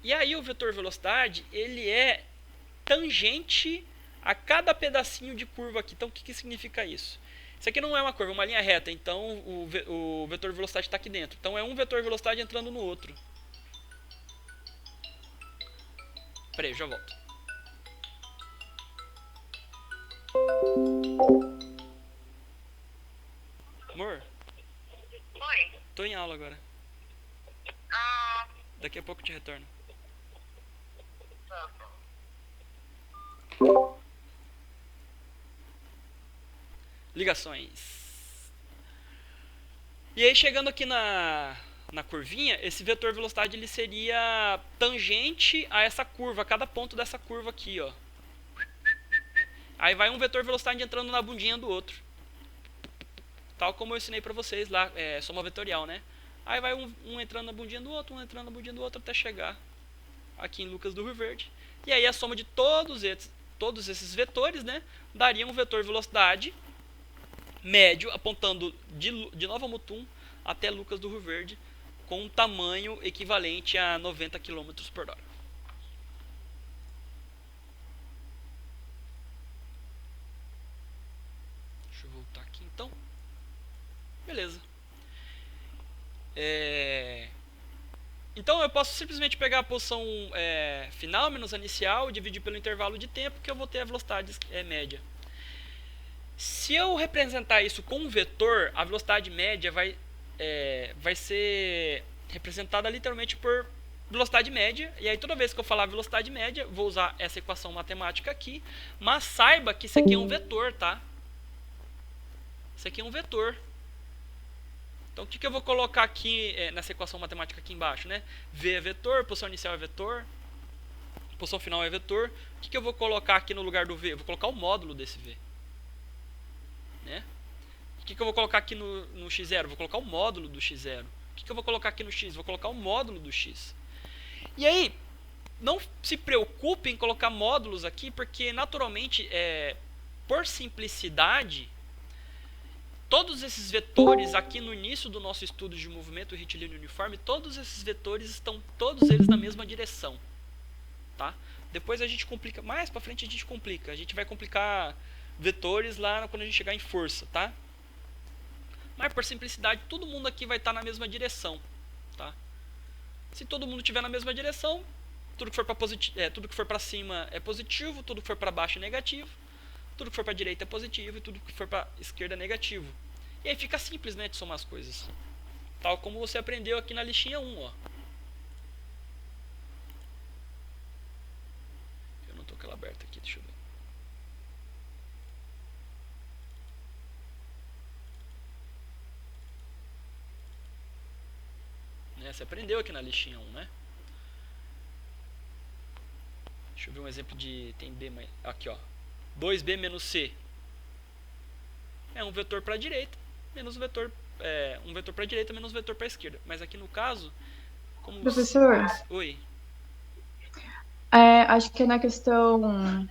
E aí o vetor velocidade, ele é tangente a cada pedacinho de curva aqui. Então o que significa isso? Isso aqui não é uma curva, é uma linha reta. Então o vetor velocidade está aqui dentro. Então é um vetor velocidade entrando no outro. Peraí, já volto. Amor? Oi. Tô em aula agora. Ah, Daqui a pouco eu te retorno. tá. Ligações. E aí chegando aqui na curvinha, esse vetor velocidade ele seria tangente a essa curva, a cada ponto dessa curva aqui, ó. Aí vai um vetor velocidade entrando na bundinha do outro. Tal como eu ensinei pra vocês lá, soma vetorial, né? Aí vai um entrando na bundinha do outro, um entrando na bundinha do outro, até chegar aqui em Lucas do Rio Verde. E aí a soma de todos esses vetores, né, daria um vetor velocidade médio apontando de Nova Mutum até Lucas do Rio Verde, com um tamanho equivalente a 90 km por hora. Deixa eu voltar aqui então. Beleza. Então eu posso simplesmente pegar a posição final menos a inicial e dividir pelo intervalo de tempo, que eu vou ter a velocidade média. Se eu representar isso com um vetor, a velocidade média vai ser representada literalmente por velocidade média. E aí toda vez que eu falar velocidade média, vou usar essa equação matemática aqui. Mas saiba que isso aqui é um vetor, tá? Isso aqui é um vetor. Então o que eu vou colocar aqui nessa equação matemática aqui embaixo, né? V é vetor, posição inicial é vetor, posição final é vetor. O que eu vou colocar aqui no lugar do V? Eu vou colocar o módulo desse V, né? O que eu vou colocar aqui no x0? Vou colocar o módulo do x0. O que eu vou colocar aqui no x? Vou colocar o módulo do x. E aí, não se preocupe em colocar módulos aqui, porque naturalmente, por simplicidade, todos esses vetores aqui no início do nosso estudo de movimento retilíneo uniforme, todos esses vetores estão todos eles na mesma direção, tá? Depois a gente complica, mais para frente a gente complica. A gente vai complicar vetores lá quando a gente chegar em força, tá? Mas por simplicidade, todo mundo aqui vai estar na mesma direção, tá? Se todo mundo estiver na mesma direção, tudo que for para tudo que for para cima é positivo, tudo que for para baixo é negativo, tudo que for para direita é positivo e tudo que for para esquerda é negativo. E aí fica simples, né, de somar as coisas. Tal como você aprendeu aqui na listinha 1, ó. Eu não tô com ela aberta aqui, deixa eu ver. Você aprendeu aqui na listinha 1, né? Deixa eu ver um exemplo de... Tem B, mas... Aqui, ó. 2B menos C. É um vetor para a direita, menos um vetor... um vetor para a direita, menos um vetor para a esquerda. Mas aqui no caso... Como Professor? Oi. Acho que é na questão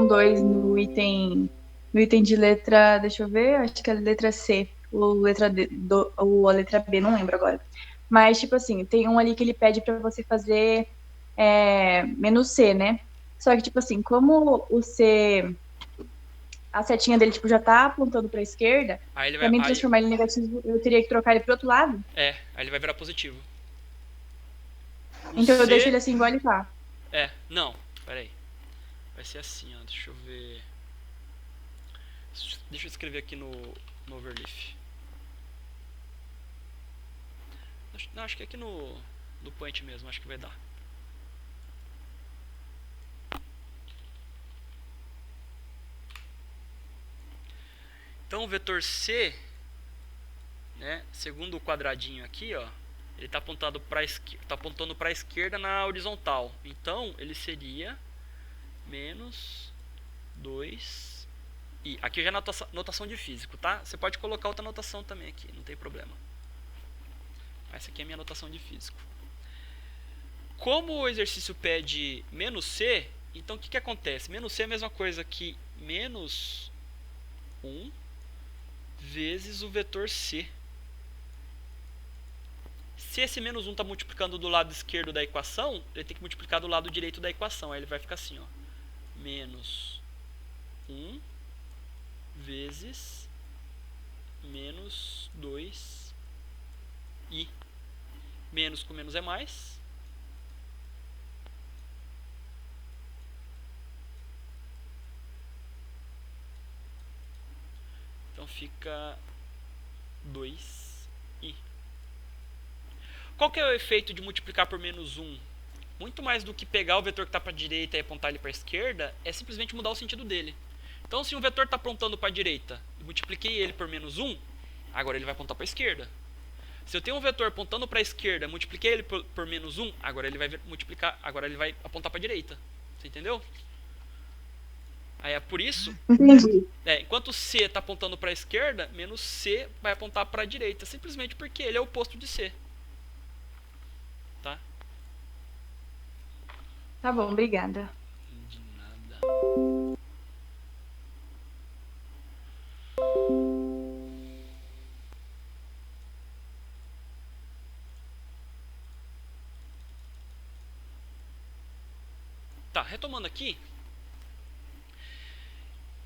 2, no item de letra... Deixa eu ver, acho que é a letra C. Ou letra D, ou a letra B, não lembro agora. Mas, tipo assim, tem um ali que ele pede para você fazer menos C, né? Só que, tipo assim, como o C, a setinha dele, tipo, já tá apontando pra esquerda, pra mim transformar ele em negativo, eu teria que trocar ele pro outro lado? Aí ele vai virar positivo. Então eu deixo ele assim, igual ele tá. Não, peraí. Vai ser assim, ó, deixa eu ver. Deixa eu escrever aqui no overleaf. Não, acho que aqui no point mesmo, acho que vai dar. Então o vetor C, né, segundo o quadradinho aqui, ó, ele está apontando para a esquerda na horizontal. Então ele seria menos 2 i. Aqui já é notação de físico, tá? Você pode colocar outra notação também aqui, não tem problema. Essa aqui é a minha notação de físico. Como o exercício pede menos C, então o que acontece? Menos C é a mesma coisa que menos 1 vezes o vetor C. Se esse menos 1 está multiplicando do lado esquerdo da equação, ele tem que multiplicar do lado direito da equação. Aí ele vai ficar assim, ó. Menos 1 vezes menos 2i. Menos com menos é mais. Então fica 2i. Qual que é o efeito de multiplicar por menos 1? Muito mais do que pegar o vetor que está para a direita e apontar ele para a esquerda, é simplesmente mudar o sentido dele. Então se um vetor está apontando para a direita e multipliquei ele por menos 1, agora ele vai apontar para a esquerda. Se eu tenho um vetor apontando para a esquerda, multipliquei ele por menos 1, agora ele vai agora ele vai apontar para a direita. Você entendeu? Aí é por isso, enquanto C está apontando para a esquerda, menos C vai apontar para a direita, simplesmente porque ele é o oposto de C. Tá? Tá bom, obrigada. De nada. Tá, retomando aqui.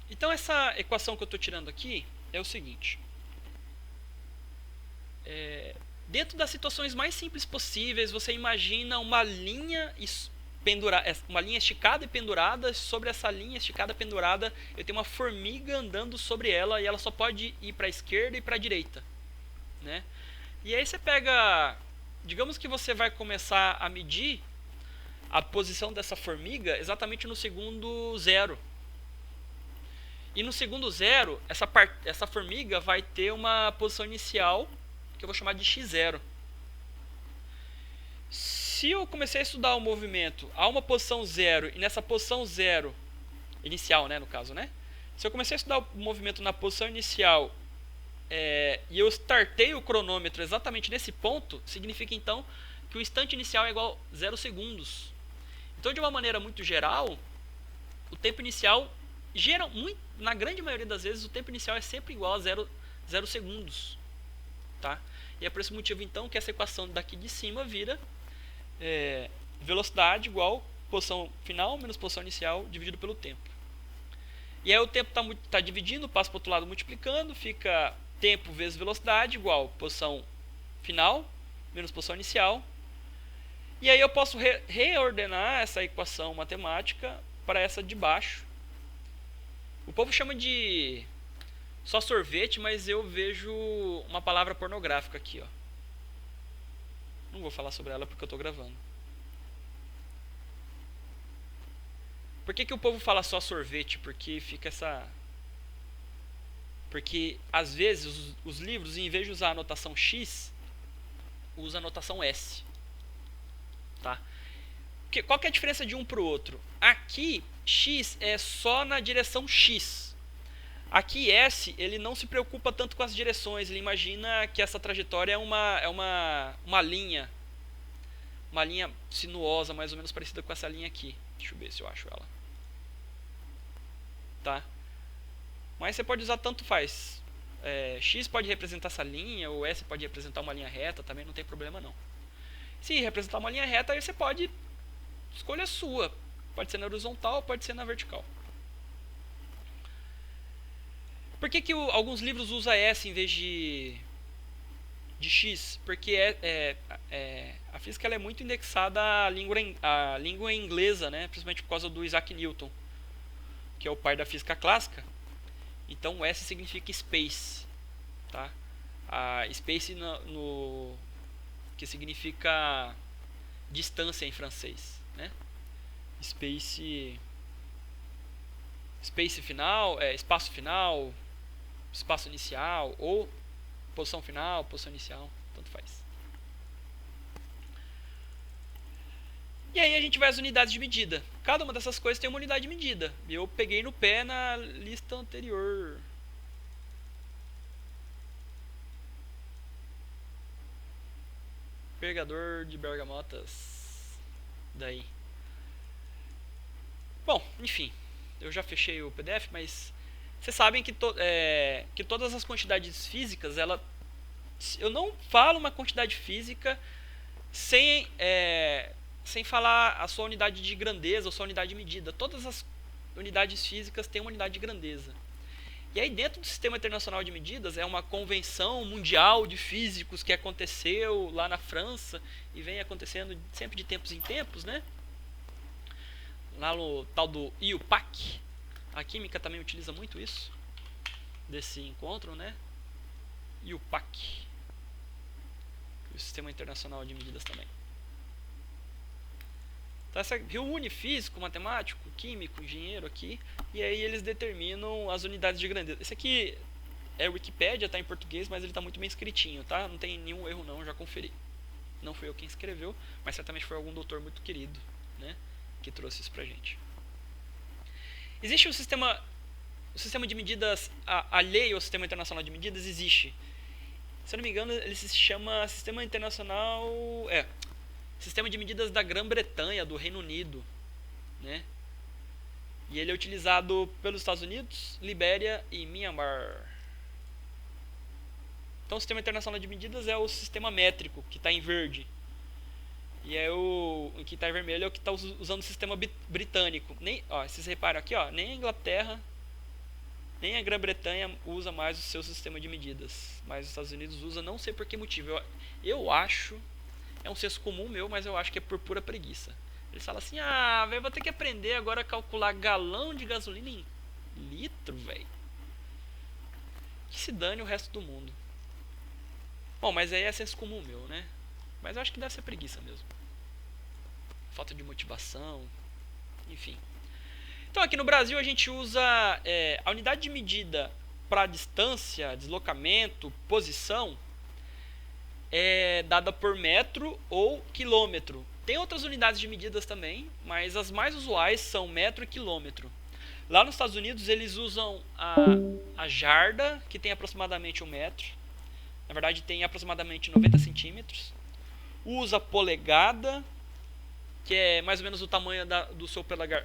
Então essa equação que eu estou tirando aqui é o seguinte. Dentro das situações mais simples possíveis, você imagina uma linha esticada e pendurada. Sobre essa linha esticada e pendurada, eu tenho uma formiga andando sobre ela e ela só pode ir para a esquerda e para a direita, né? E aí você pega, digamos que você vai começar a medir a posição dessa formiga exatamente no segundo 0. E no segundo 0, essa formiga vai ter uma posição inicial que eu vou chamar de x0. Se eu comecei a estudar o movimento a uma posição 0 e nessa posição 0 inicial, né, no caso, né? Se eu comecei a estudar o movimento na posição inicial e eu startei o cronômetro exatamente nesse ponto, significa então que o instante inicial é igual a 0 segundos. Então, de uma maneira muito geral, o tempo inicial, na grande maioria das vezes, o tempo inicial é sempre igual a 0 segundos. Tá? E é por esse motivo, então, que essa equação daqui de cima vira velocidade igual posição final menos posição inicial dividido pelo tempo. E aí o tempo está dividindo, passa para o outro lado multiplicando, fica tempo vezes velocidade igual posição final menos posição inicial. E aí eu posso reordenar essa equação matemática para essa de baixo. O povo chama de só sorvete, mas eu vejo uma palavra pornográfica aqui, ó. Não vou falar sobre ela porque eu estou gravando. Por que o povo fala só sorvete? Porque fica essa... Porque às vezes os livros, em vez de usar a notação X, usa a notação S. Tá? Qual que é a diferença de um para o outro? Aqui, X é só na direção X. Aqui, S, ele não se preocupa tanto com as direções. Ele imagina que essa trajetória é uma linha. Uma linha sinuosa, mais ou menos parecida com essa linha aqui. Deixa eu ver se eu acho ela. Tá? Mas você pode usar tanto faz. X pode representar essa linha, ou S pode representar uma linha reta, também não tem problema não. Se representar uma linha reta, aí você pode... Escolha sua. Pode ser na horizontal, pode ser na vertical. Por que alguns livros usam S em vez de X? Porque a física ela é muito indexada à língua inglesa, né? Principalmente por causa do Isaac Newton, que é o pai da física clássica. Então o S significa space, tá? A space que significa distância em francês, né? Space final, espaço final, espaço inicial, ou posição final, posição inicial, tanto faz. E aí a gente vai às unidades de medida. Cada uma dessas coisas tem uma unidade de medida. Eu peguei no pé na lista anterior. Pegador de bergamotas. Daí. Bom, enfim. Eu já fechei o PDF, mas... Vocês sabem que todas as quantidades físicas, eu não falo uma quantidade física sem falar a sua unidade de grandeza ou sua unidade de medida. Todas as unidades físicas têm uma unidade de grandeza. E aí dentro do Sistema Internacional de Medidas é uma convenção mundial de físicos que aconteceu lá na França e vem acontecendo sempre de tempos em tempos, né? Lá no tal do IUPAC. A química também utiliza muito isso, desse encontro, né? IUPAC. O Sistema Internacional de Medidas também. Então, essa reúne físico, matemático, químico, engenheiro aqui, e aí eles determinam as unidades de grandeza. Esse aqui é Wikipédia, tá em português, mas ele tá muito bem escritinho, tá? Não tem nenhum erro não, já conferi. Não fui eu quem escreveu, mas certamente foi algum doutor muito querido, né, que trouxe isso pra gente. Existe o sistema de medidas alheio ao Sistema Internacional de Medidas, existe. Se eu não me engano, ele se chama Sistema Internacional... Sistema de Medidas da Grã-Bretanha, do Reino Unido, né? E ele é utilizado pelos Estados Unidos, Libéria e Myanmar. Então o Sistema Internacional de Medidas é o sistema métrico, que está em verde. E o que está em vermelho é o que está usando o sistema britânico. Vocês reparam aqui, nem a Inglaterra, nem a Grã-Bretanha usa mais o seu sistema de medidas. Mas os Estados Unidos usa, não sei por que motivo. Eu acho, é um senso comum meu, mas eu acho que é por pura preguiça. Eles falam assim, velho, vou ter que aprender agora a calcular galão de gasolina em litro, velho. Que se dane o resto do mundo. Bom, mas aí é senso comum meu, né? Mas eu acho que deve ser preguiça mesmo. Falta de motivação. Enfim. Então aqui no Brasil a gente usa a unidade de medida para distância, deslocamento, posição é dada por metro ou quilômetro. Tem outras unidades de medidas também, mas as mais usuais são metro e quilômetro. Lá nos Estados Unidos eles usam a jarda, que tem aproximadamente 1 metro. Na verdade, tem aproximadamente 90 centímetros. Usa a polegada, que é mais ou menos o tamanho do seu polegar,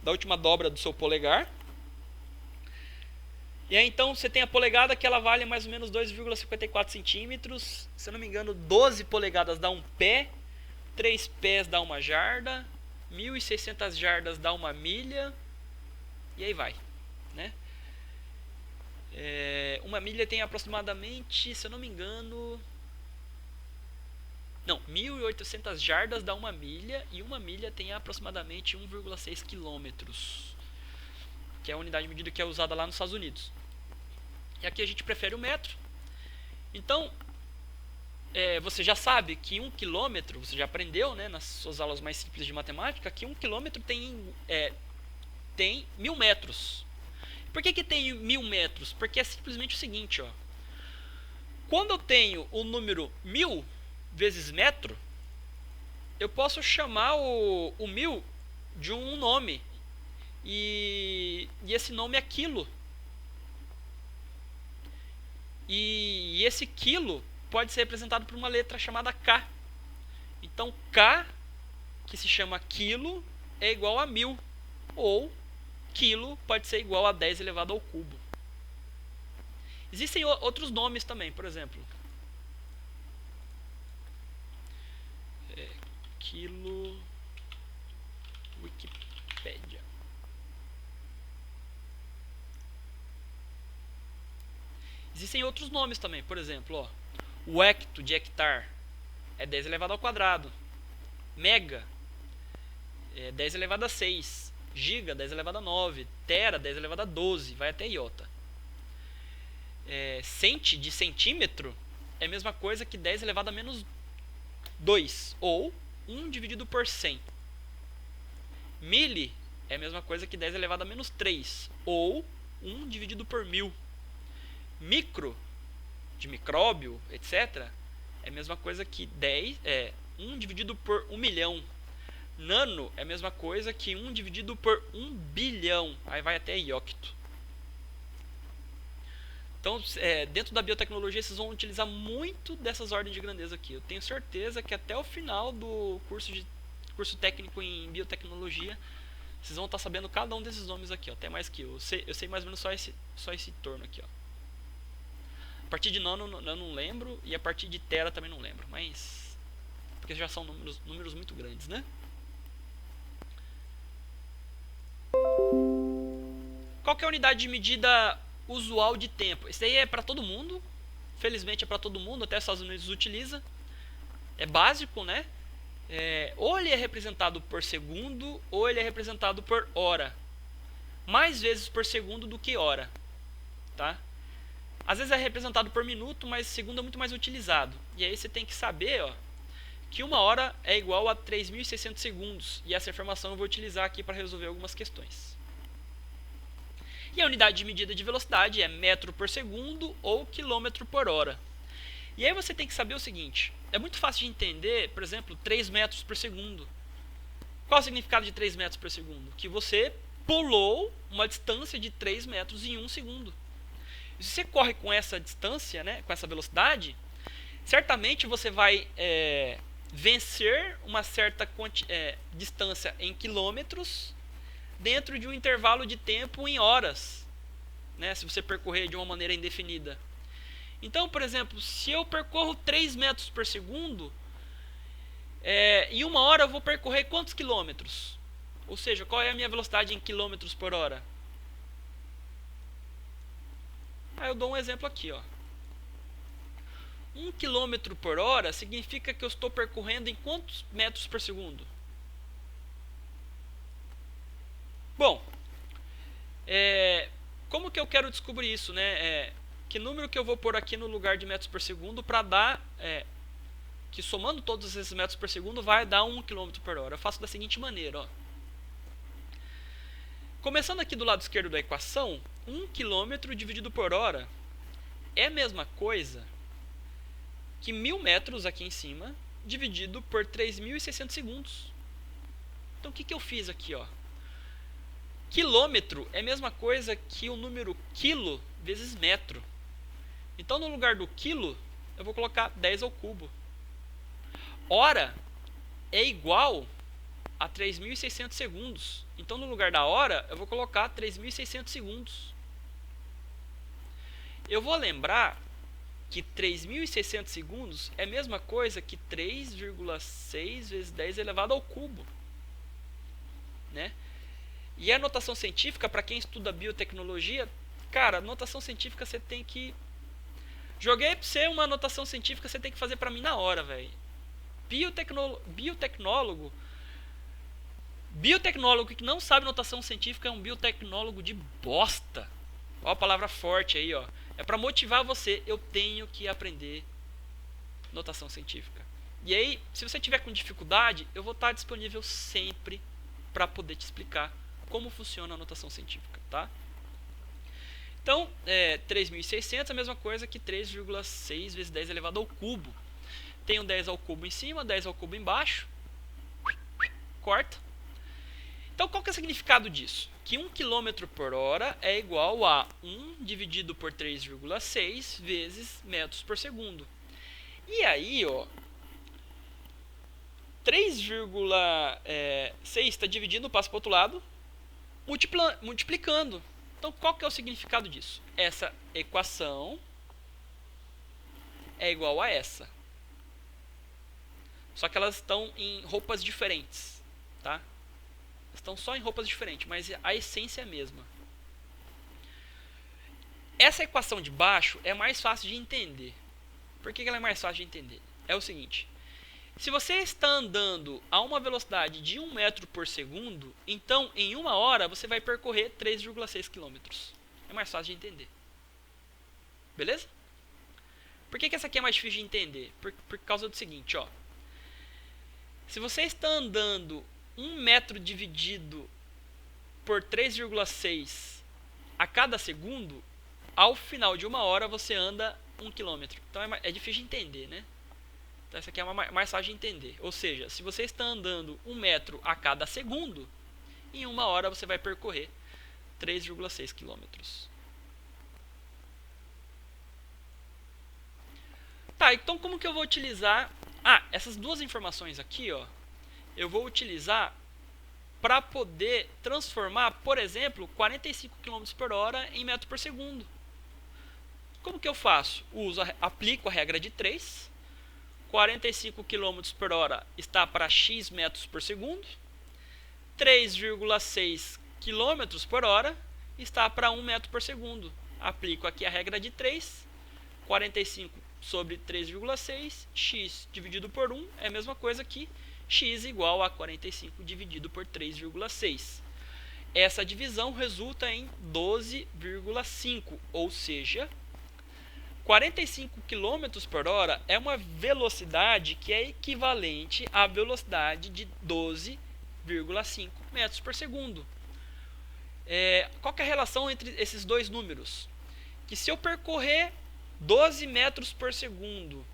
da última dobra do seu polegar. E aí então você tem a polegada, que ela vale mais ou menos 2,54 centímetros. Se eu não me engano, 12 polegadas dá um pé, 3 pés dá uma jarda, 1.600 jardas dá uma milha, e aí vai, né? Uma milha tem aproximadamente, se eu não me engano... Não, 1.800 jardas dá uma milha, e uma milha tem aproximadamente 1,6 quilômetros, que é a unidade de medida que é usada lá nos Estados Unidos. E aqui a gente prefere o metro. Então, você já sabe que 1 quilômetro, você já aprendeu, né, nas suas aulas mais simples de matemática, que 1 quilômetro tem 1.000 metros. Por que tem 1.000 metros? Porque é simplesmente o seguinte, ó. Quando eu tenho o número 1.000 vezes metro, eu posso chamar o 1.000 de um nome. E esse nome é quilo. E esse quilo pode ser representado por uma letra chamada K. Então K, que se chama quilo, é igual a 1.000. Ou quilo pode ser igual a 10 elevado ao cubo. Existem outros nomes também, por exemplo, quilo, Wikipédia. Existem outros nomes também, por exemplo, ó, o hecto de hectare é 10 elevado ao quadrado. Mega é 10 elevado a 6. Giga, 10 elevado a 9. Tera, 10 elevado a 12. Vai até iota. Centi, de centímetro, é a mesma coisa que 10 elevado a menos 2. Ou 1 dividido por 100. Mili é a mesma coisa que 10 elevado a menos 3. Ou 1 dividido por 1.000. Micro, de micróbio, etc., é a mesma coisa que 1 dividido por 1 milhão. Nano é a mesma coisa que 1 dividido por 1 bilhão. Aí vai até iocto. Então, dentro da biotecnologia, vocês vão utilizar muito dessas ordens de grandeza aqui. Eu tenho certeza que até o final do curso técnico em biotecnologia, vocês vão estar sabendo cada um desses nomes aqui, ó, até mais que eu. Eu sei mais ou menos só esse torno aqui, ó. A partir de nano eu não lembro, e a partir de tera também não lembro, mas porque já são números muito grandes, né? Qual que é a unidade de medida usual de tempo? Isso aí é para todo mundo, felizmente é para todo mundo, até os Estados Unidos utiliza. É básico, né? Ou ele é representado por segundo, ou ele é representado por hora. Mais vezes por segundo do que hora, tá? Às vezes é representado por minuto, mas segundo é muito mais utilizado. E aí você tem que saber, ó, que 1 hora é igual a 3.600 segundos. E essa informação eu vou utilizar aqui para resolver algumas questões. E a unidade de medida de velocidade é metro por segundo ou quilômetro por hora. E aí você tem que saber o seguinte. É muito fácil de entender, por exemplo, 3 metros por segundo. Qual é o significado de 3 metros por segundo? Que você pulou uma distância de 3 metros em 1 segundo. Se você corre com essa distância, né, com essa velocidade, certamente você vai vencer uma certa distância em quilômetros dentro de um intervalo de tempo em horas, né, se você percorrer de uma maneira indefinida. Então, por exemplo, se eu percorro 3 metros por segundo, em 1 hora eu vou percorrer quantos quilômetros? Ou seja, qual é a minha velocidade em quilômetros por hora? Aí eu dou um exemplo aqui, ó. 1 km por hora significa que eu estou percorrendo em quantos metros por segundo? Bom, como que eu quero descobrir isso, né? Que número que eu vou pôr aqui no lugar de metros por segundo para dar, que somando todos esses metros por segundo vai dar 1 km por hora. Eu faço da seguinte maneira, ó. Começando aqui do lado esquerdo da equação, 1 km dividido por hora é a mesma coisa que 1.000 metros aqui em cima, dividido por 3.600 segundos. Então o que eu fiz aqui, ó? Quilômetro é a mesma coisa que o número quilo vezes metro. Então, no lugar do quilo, eu vou colocar 10 ao cubo. Hora é igual a 3.600 segundos. Então, no lugar da hora, eu vou colocar 3.600 segundos. Eu vou lembrar que 3.600 segundos é a mesma coisa que 3,6 vezes 10 elevado ao cubo. Né? E a notação científica, para quem estuda biotecnologia, cara, notação científica você tem que... Joguei pra você uma notação científica, você tem que fazer pra mim na hora, velho. Biotecnólogo que não sabe notação científica é um biotecnólogo de bosta. Ó a palavra forte aí, ó. É pra motivar você, eu tenho que aprender notação científica. E aí, se você tiver com dificuldade, eu vou estar disponível sempre para poder te explicar como funciona a notação científica, tá? Então, 3.600 é a mesma coisa que 3,6 vezes 10 elevado ao cubo. Tem um 10 ao cubo em cima, 10 ao cubo embaixo. Corta. Então, qual que é o significado disso? Que 1 km por hora é igual a 1 dividido por 3,6 vezes metros por segundo. E aí, ó, 3,6 está dividindo, passa para o outro lado, multiplicando. Então, qual que é o significado disso? Essa equação é igual a essa. Só que elas estão em roupas diferentes, tá? Estão só em roupas diferentes, mas a essência é a mesma. Essa equação de baixo é mais fácil de entender. Por que ela é mais fácil de entender? É o seguinte: se você está andando a uma velocidade de 1 metro por segundo, então em 1 hora você vai percorrer 3,6 km. É mais fácil de entender. Beleza? Por que essa aqui é mais difícil de entender? Por causa do seguinte, ó. Se você está andando 1 metro dividido por 3,6 a cada segundo, ao final de 1 hora você anda 1 km. Então é difícil de entender, né? Então essa aqui é mais fácil de entender. Ou seja, se você está andando 1 metro a cada segundo, em 1 hora você vai percorrer 3,6 km. Tá, então como que eu vou utilizar... essas duas informações aqui, ó, eu vou utilizar para poder transformar, por exemplo, 45 km por hora em metro por segundo. Como que eu faço? Aplico a regra de 3. 45 km por hora está para x metros por segundo. 3,6 km por hora está para 1 metro por segundo. Aplico aqui a regra de 3. 45 sobre 3,6, x dividido por 1 é a mesma coisa que x igual a 45 dividido por 3,6. Essa divisão resulta em 12,5, ou seja, 45 km por hora é uma velocidade que é equivalente à velocidade de 12,5 metros por segundo. Qual que é a relação entre esses dois números? Que se eu percorrer 12 metros por segundo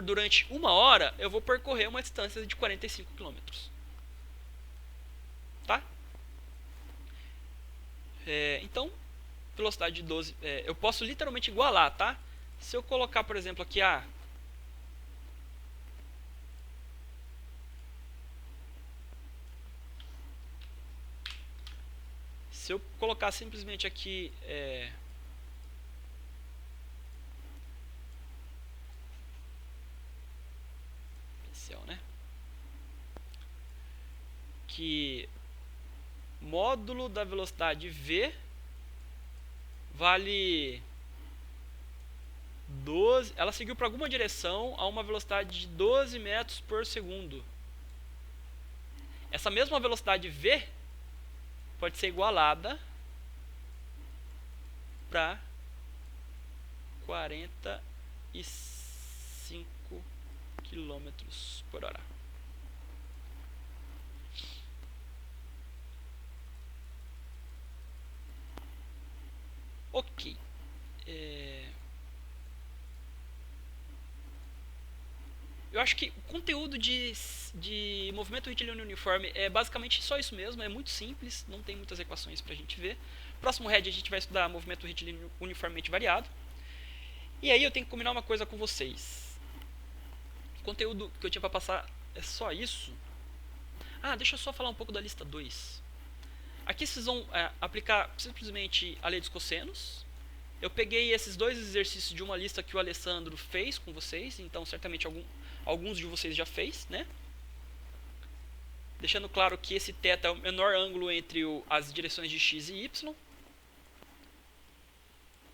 durante 1 hora, eu vou percorrer uma distância de 45 km. Tá? Então, velocidade de 12... eu posso literalmente igualar, tá? Se eu colocar, por exemplo, aqui se eu colocar simplesmente aqui... né? Que módulo da velocidade v vale 12, ela seguiu para alguma direção a uma velocidade de 12 metros por segundo. Essa mesma velocidade v pode ser igualada para 45 km por hora. Ok. Eu eu acho que o conteúdo de movimento retilíneo uniforme é basicamente só isso mesmo, é muito simples, não tem muitas equações pra gente ver. Próximo RED a gente vai estudar movimento retilíneo uniformemente variado. E aí eu tenho que combinar uma coisa com vocês. O conteúdo que eu tinha pra passar é só isso. Ah, deixa eu só falar um pouco da lista 2. Aqui vocês vão aplicar simplesmente a lei dos cossenos. Eu peguei esses dois exercícios de uma lista que o Alessandro fez com vocês, então certamente alguns de vocês já fez, né? Deixando claro que esse θ é o menor ângulo entre as direções de x e y.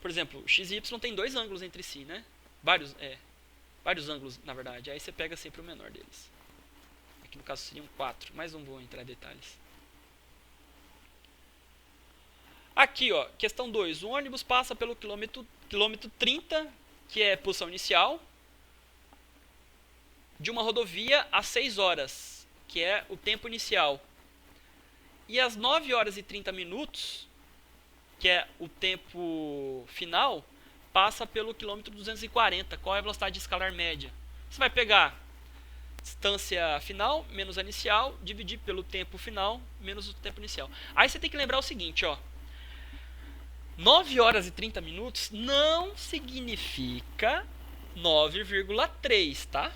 Por exemplo, x e y tem dois ângulos entre si, né? Vários ângulos, na verdade. Aí você pega sempre o menor deles. Aqui no caso seriam 4, mas não vou entrar em detalhes. Aqui, ó, questão 2. O ônibus passa pelo quilômetro 30, que é posição inicial, de uma rodovia às 6 horas, que é o tempo inicial. E às 9 horas e 30 minutos, que é o tempo final, passa pelo quilômetro 240. Qual é a velocidade escalar média? Você vai pegar distância final menos a inicial, dividir pelo tempo final menos o tempo inicial. Aí você tem que lembrar o seguinte, ó. 9 horas e 30 minutos não significa 9,3, tá?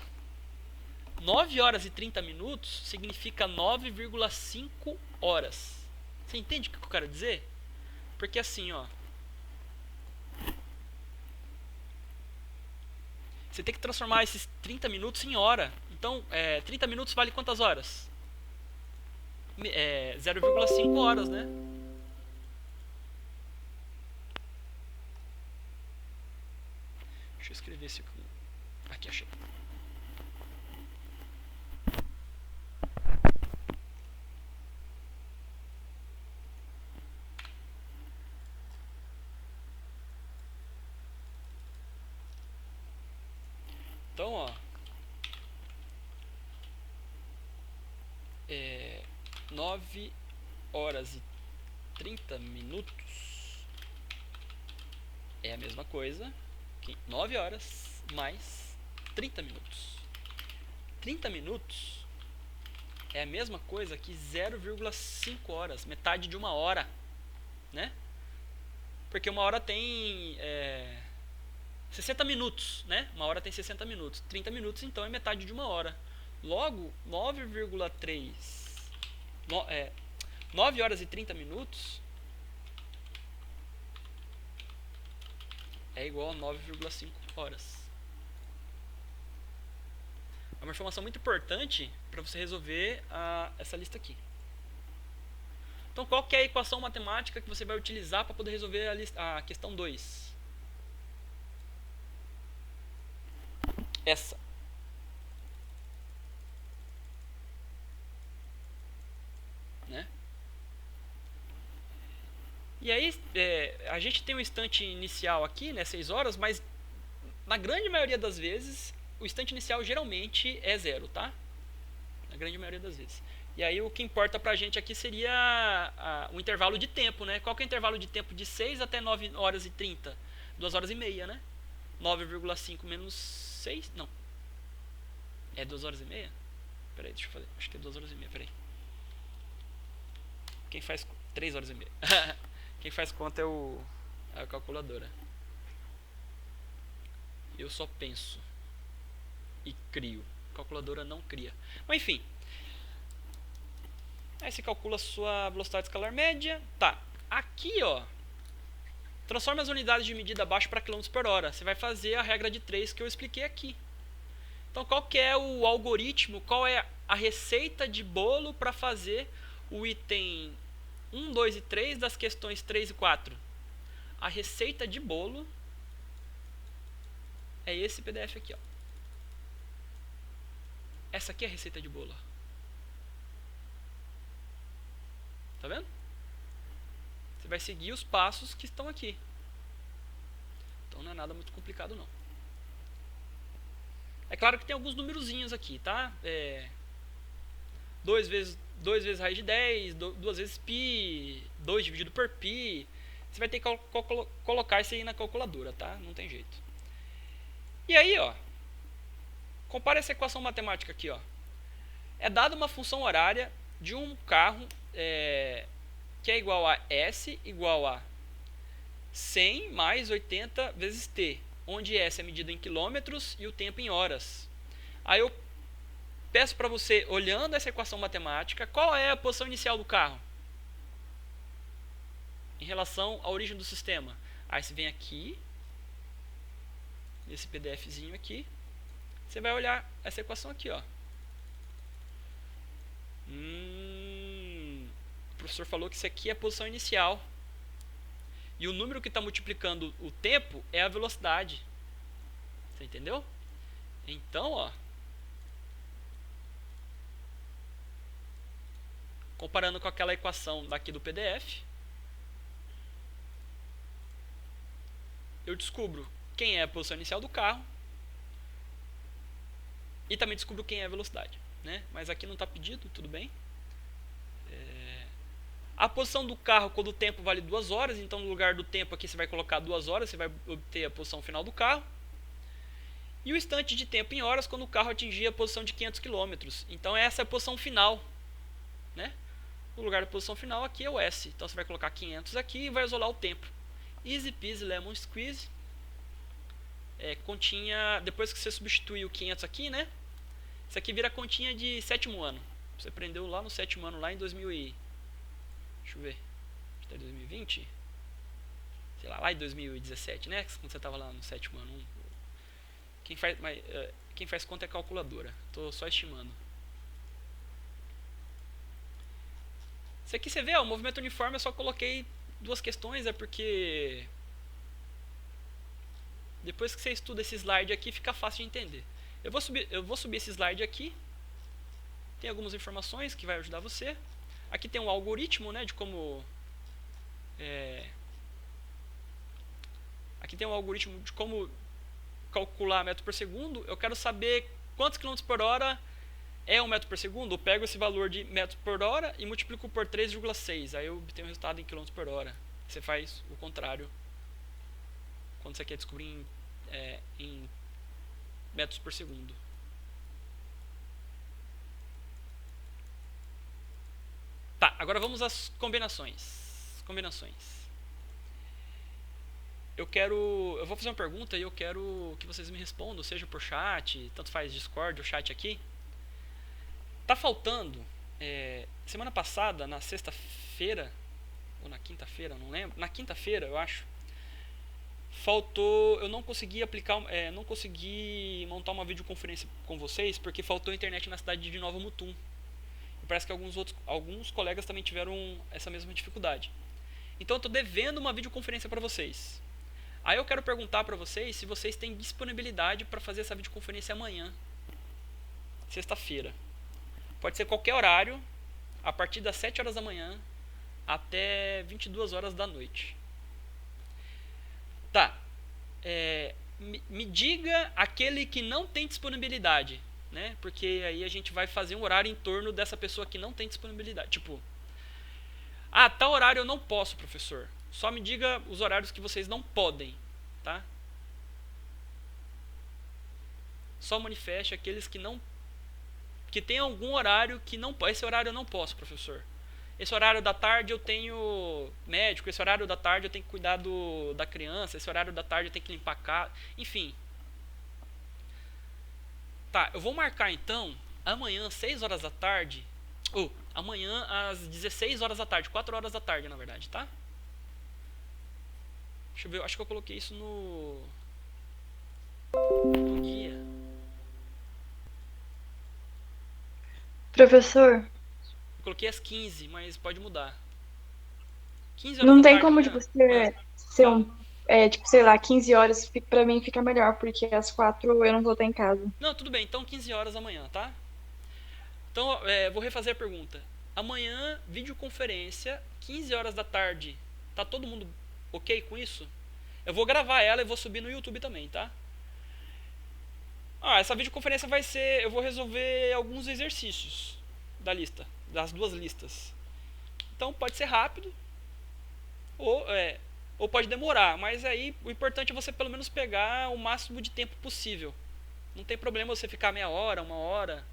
9 horas e 30 minutos significa 9,5 horas. Você entende o que eu quero dizer? Porque assim, ó. Você tem que transformar esses 30 minutos em hora. Então, 30 minutos vale quantas horas? 0,5 horas, né? Deixa eu escrever esse aqui. Aqui, achei. Então, ó. 9 horas e 30 minutos é a mesma coisa que 9 horas mais 30 minutos. 30 minutos é a mesma coisa que 0,5 horas, metade de uma hora, né? Porque uma hora tem 60 minutos, né? Uma hora tem 60 minutos. 30 minutos, então, é metade de uma hora. Logo, 9 horas e 30 minutos é igual a 9,5 horas. É uma informação muito importante para você resolver essa lista aqui. Então, qual que é a equação matemática que você vai utilizar para poder resolver a questão 2? Essa. Né? E aí, a gente tem um instante inicial aqui, né, 6 horas, mas na grande maioria das vezes, o instante inicial geralmente é 0, tá? Na grande maioria das vezes. E aí o que importa pra gente aqui seria o intervalo de tempo, né? Qual que é o intervalo de tempo de 6 até 9 horas e 30? 2 horas e meia, né? 9,5 menos 6? Não. É 2 horas e meia? Peraí, deixa eu fazer. Acho que é 2 horas e meia, peraí. Quem faz 3 horas e meia. Quem faz conta é a calculadora. Eu só penso e crio. A calculadora não cria. Mas enfim. Aí você calcula a sua velocidade escalar média. Tá. Aqui, ó. Transforma as unidades de medida abaixo para km por hora. Você vai fazer a regra de 3 que eu expliquei aqui. Então, qual que é o algoritmo? Qual é a receita de bolo para fazer o item 1, 2 e 3 das questões 3 e 4? A receita de bolo é esse PDF aqui, ó. Essa aqui é a receita de bolo. Tá vendo? Você vai seguir os passos que estão aqui. Então não é nada muito complicado, não. É claro que tem alguns numerozinhos aqui, tá? 2 vezes raiz de 10, 2 vezes π, 2 dividido por π. Você vai ter que colocar isso aí na calculadora, tá? Não tem jeito. E aí, ó, Compara essa equação matemática aqui, ó. É dada uma função horária de um carro que é igual a S igual a 100 mais 80 vezes T, onde S é medida em quilômetros e o tempo em horas. Aí eu peço para você, olhando essa equação matemática, qual é a posição inicial do carro em relação à origem do sistema. Aí você vem aqui, nesse PDFzinho aqui, você vai olhar essa equação aqui, ó. O professor falou que isso aqui é a posição inicial. E o número que está multiplicando o tempo é a velocidade. Você entendeu? Então, ó, comparando com aquela equação daqui do PDF, eu descubro quem é a posição inicial do carro e também descubro quem é a velocidade, né? Mas aqui não está pedido, tudo bem. A posição do carro quando o tempo vale 2 horas, então no lugar do tempo aqui você vai colocar 2 horas, você vai obter a posição final do carro. E o instante de tempo em horas quando o carro atingir a posição de 500 km. Então essa é a posição final, né? No lugar da posição final aqui é o S. Então você vai colocar 500 aqui e vai isolar o tempo. Easy peasy lemon squeeze. Continha, depois que você substituir o 500 aqui, né? Isso aqui vira continha de 7º ano. Você aprendeu lá no 7º ano, lá em 2000 e... Deixa eu ver. Até 2020? Sei lá em 2017, né? Quando você estava lá no 7º ano. Quem faz conta é calculadora. Estou só estimando. Isso aqui você vê, ó, o movimento uniforme eu só coloquei 2 questões, é porque depois que você estuda esse slide aqui fica fácil de entender. Eu vou subir esse slide aqui. Tem algumas informações que vai ajudar você. Aqui tem um algoritmo, né, de como aqui tem um algoritmo de como calcular metro por segundo. Eu quero saber quantos quilômetros por hora é 1 metro por segundo. Eu pego esse valor de metro por hora e multiplico por 3,6. Aí eu obtenho o resultado em quilômetros por hora. Você faz o contrário quando você quer descobrir em metros por segundo. Tá, agora vamos às combinações. Eu vou fazer uma pergunta e eu quero que vocês me respondam, seja por chat, tanto faz Discord ou chat aqui. Tá faltando, semana passada, na sexta-feira, ou na quinta-feira, não lembro, na quinta-feira eu acho, faltou, eu não consegui não consegui montar uma videoconferência com vocês, porque faltou internet na cidade de Nova Mutum. Parece que alguns colegas também tiveram essa mesma dificuldade. Então eu estou devendo uma videoconferência para vocês. Aí eu quero perguntar para vocês se vocês têm disponibilidade para fazer essa videoconferência amanhã, sexta-feira. Pode ser qualquer horário, a partir das 7 horas da manhã até 22 horas da noite. Tá. Me diga aquele que não tem disponibilidade, né? Porque aí a gente vai fazer um horário em torno dessa pessoa que não tem disponibilidade. Tipo, tal horário eu não posso, professor. Só me diga os horários que vocês não podem, tá? Só manifeste aqueles que tem algum horário que não pode. Esse horário eu não posso, professor. Esse horário da tarde eu tenho médico, esse horário da tarde eu tenho que cuidar da criança, esse horário da tarde eu tenho que limpar a casa, enfim. Tá, eu vou marcar então amanhã às 6 horas da tarde, ou amanhã às 16 horas da tarde, 4 horas da tarde na verdade, tá? Deixa eu ver, acho que eu coloquei isso no guia. Professor, Eu coloquei às 15, mas pode mudar. 15 horas não da tem tarde como, amanhã. tipo, ser tipo, sei lá, 15 horas pra mim fica melhor, porque às 4 eu não vou estar em casa. Não, tudo bem, então 15 horas amanhã, tá? Então, vou refazer a pergunta. Amanhã, videoconferência, 15 horas da tarde. Tá todo mundo ok com isso? Eu vou gravar ela e vou subir no YouTube também, tá? Essa videoconferência vai ser... Eu vou resolver alguns exercícios da lista, das 2 listas. Então, pode ser rápido ou pode demorar. Mas aí, o importante é você pelo menos pegar o máximo de tempo possível, Não tem problema você ficar meia hora, uma hora,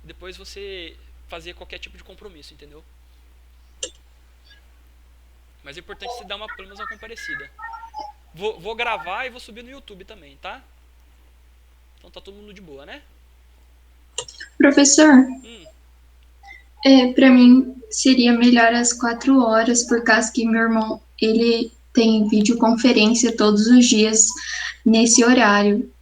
depois você fazer qualquer tipo de compromisso, entendeu? Mas é importante você dar pelo menos uma comparecida. Vou gravar e vou subir no YouTube também, tá? Então tá todo mundo de boa, né? Professor, Hum, para mim seria melhor às 4 horas, por causa que meu irmão, ele tem videoconferência todos os dias nesse horário.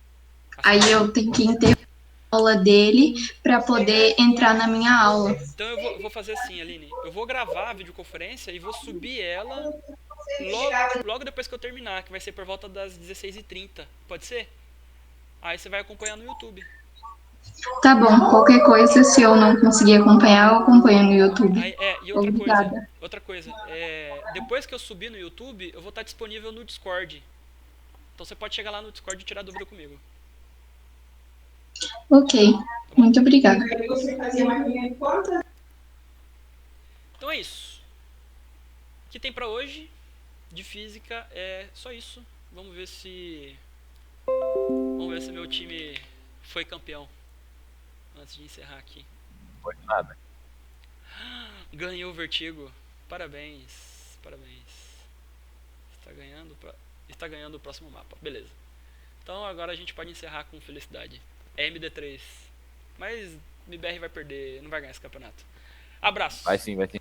Aí eu tenho que interromper a aula dele para poder entrar na minha aula. então eu vou fazer assim, Aline. Eu vou gravar a videoconferência e vou subir ela logo depois que eu terminar, que vai ser por volta das 16h30. Pode ser? Aí você vai acompanhar no YouTube. Tá bom, qualquer coisa, se eu não conseguir acompanhar, eu acompanho no YouTube. Aí, e Obrigada. outra coisa, depois que eu subir no YouTube, eu vou estar disponível no Discord. Então você pode chegar lá no Discord e tirar dúvida comigo. Ok, muito obrigada. Então é isso. O que tem pra hoje de física é só isso. Vamos ver se meu time foi campeão. Antes de encerrar aqui. Não foi nada. Ganhou o Vertigo. Parabéns. Está ganhando o próximo mapa. Beleza. Então agora a gente pode encerrar com felicidade. É MD3. Mas MBR vai perder, não vai ganhar esse campeonato. Abraço. Vai sim, vai sim.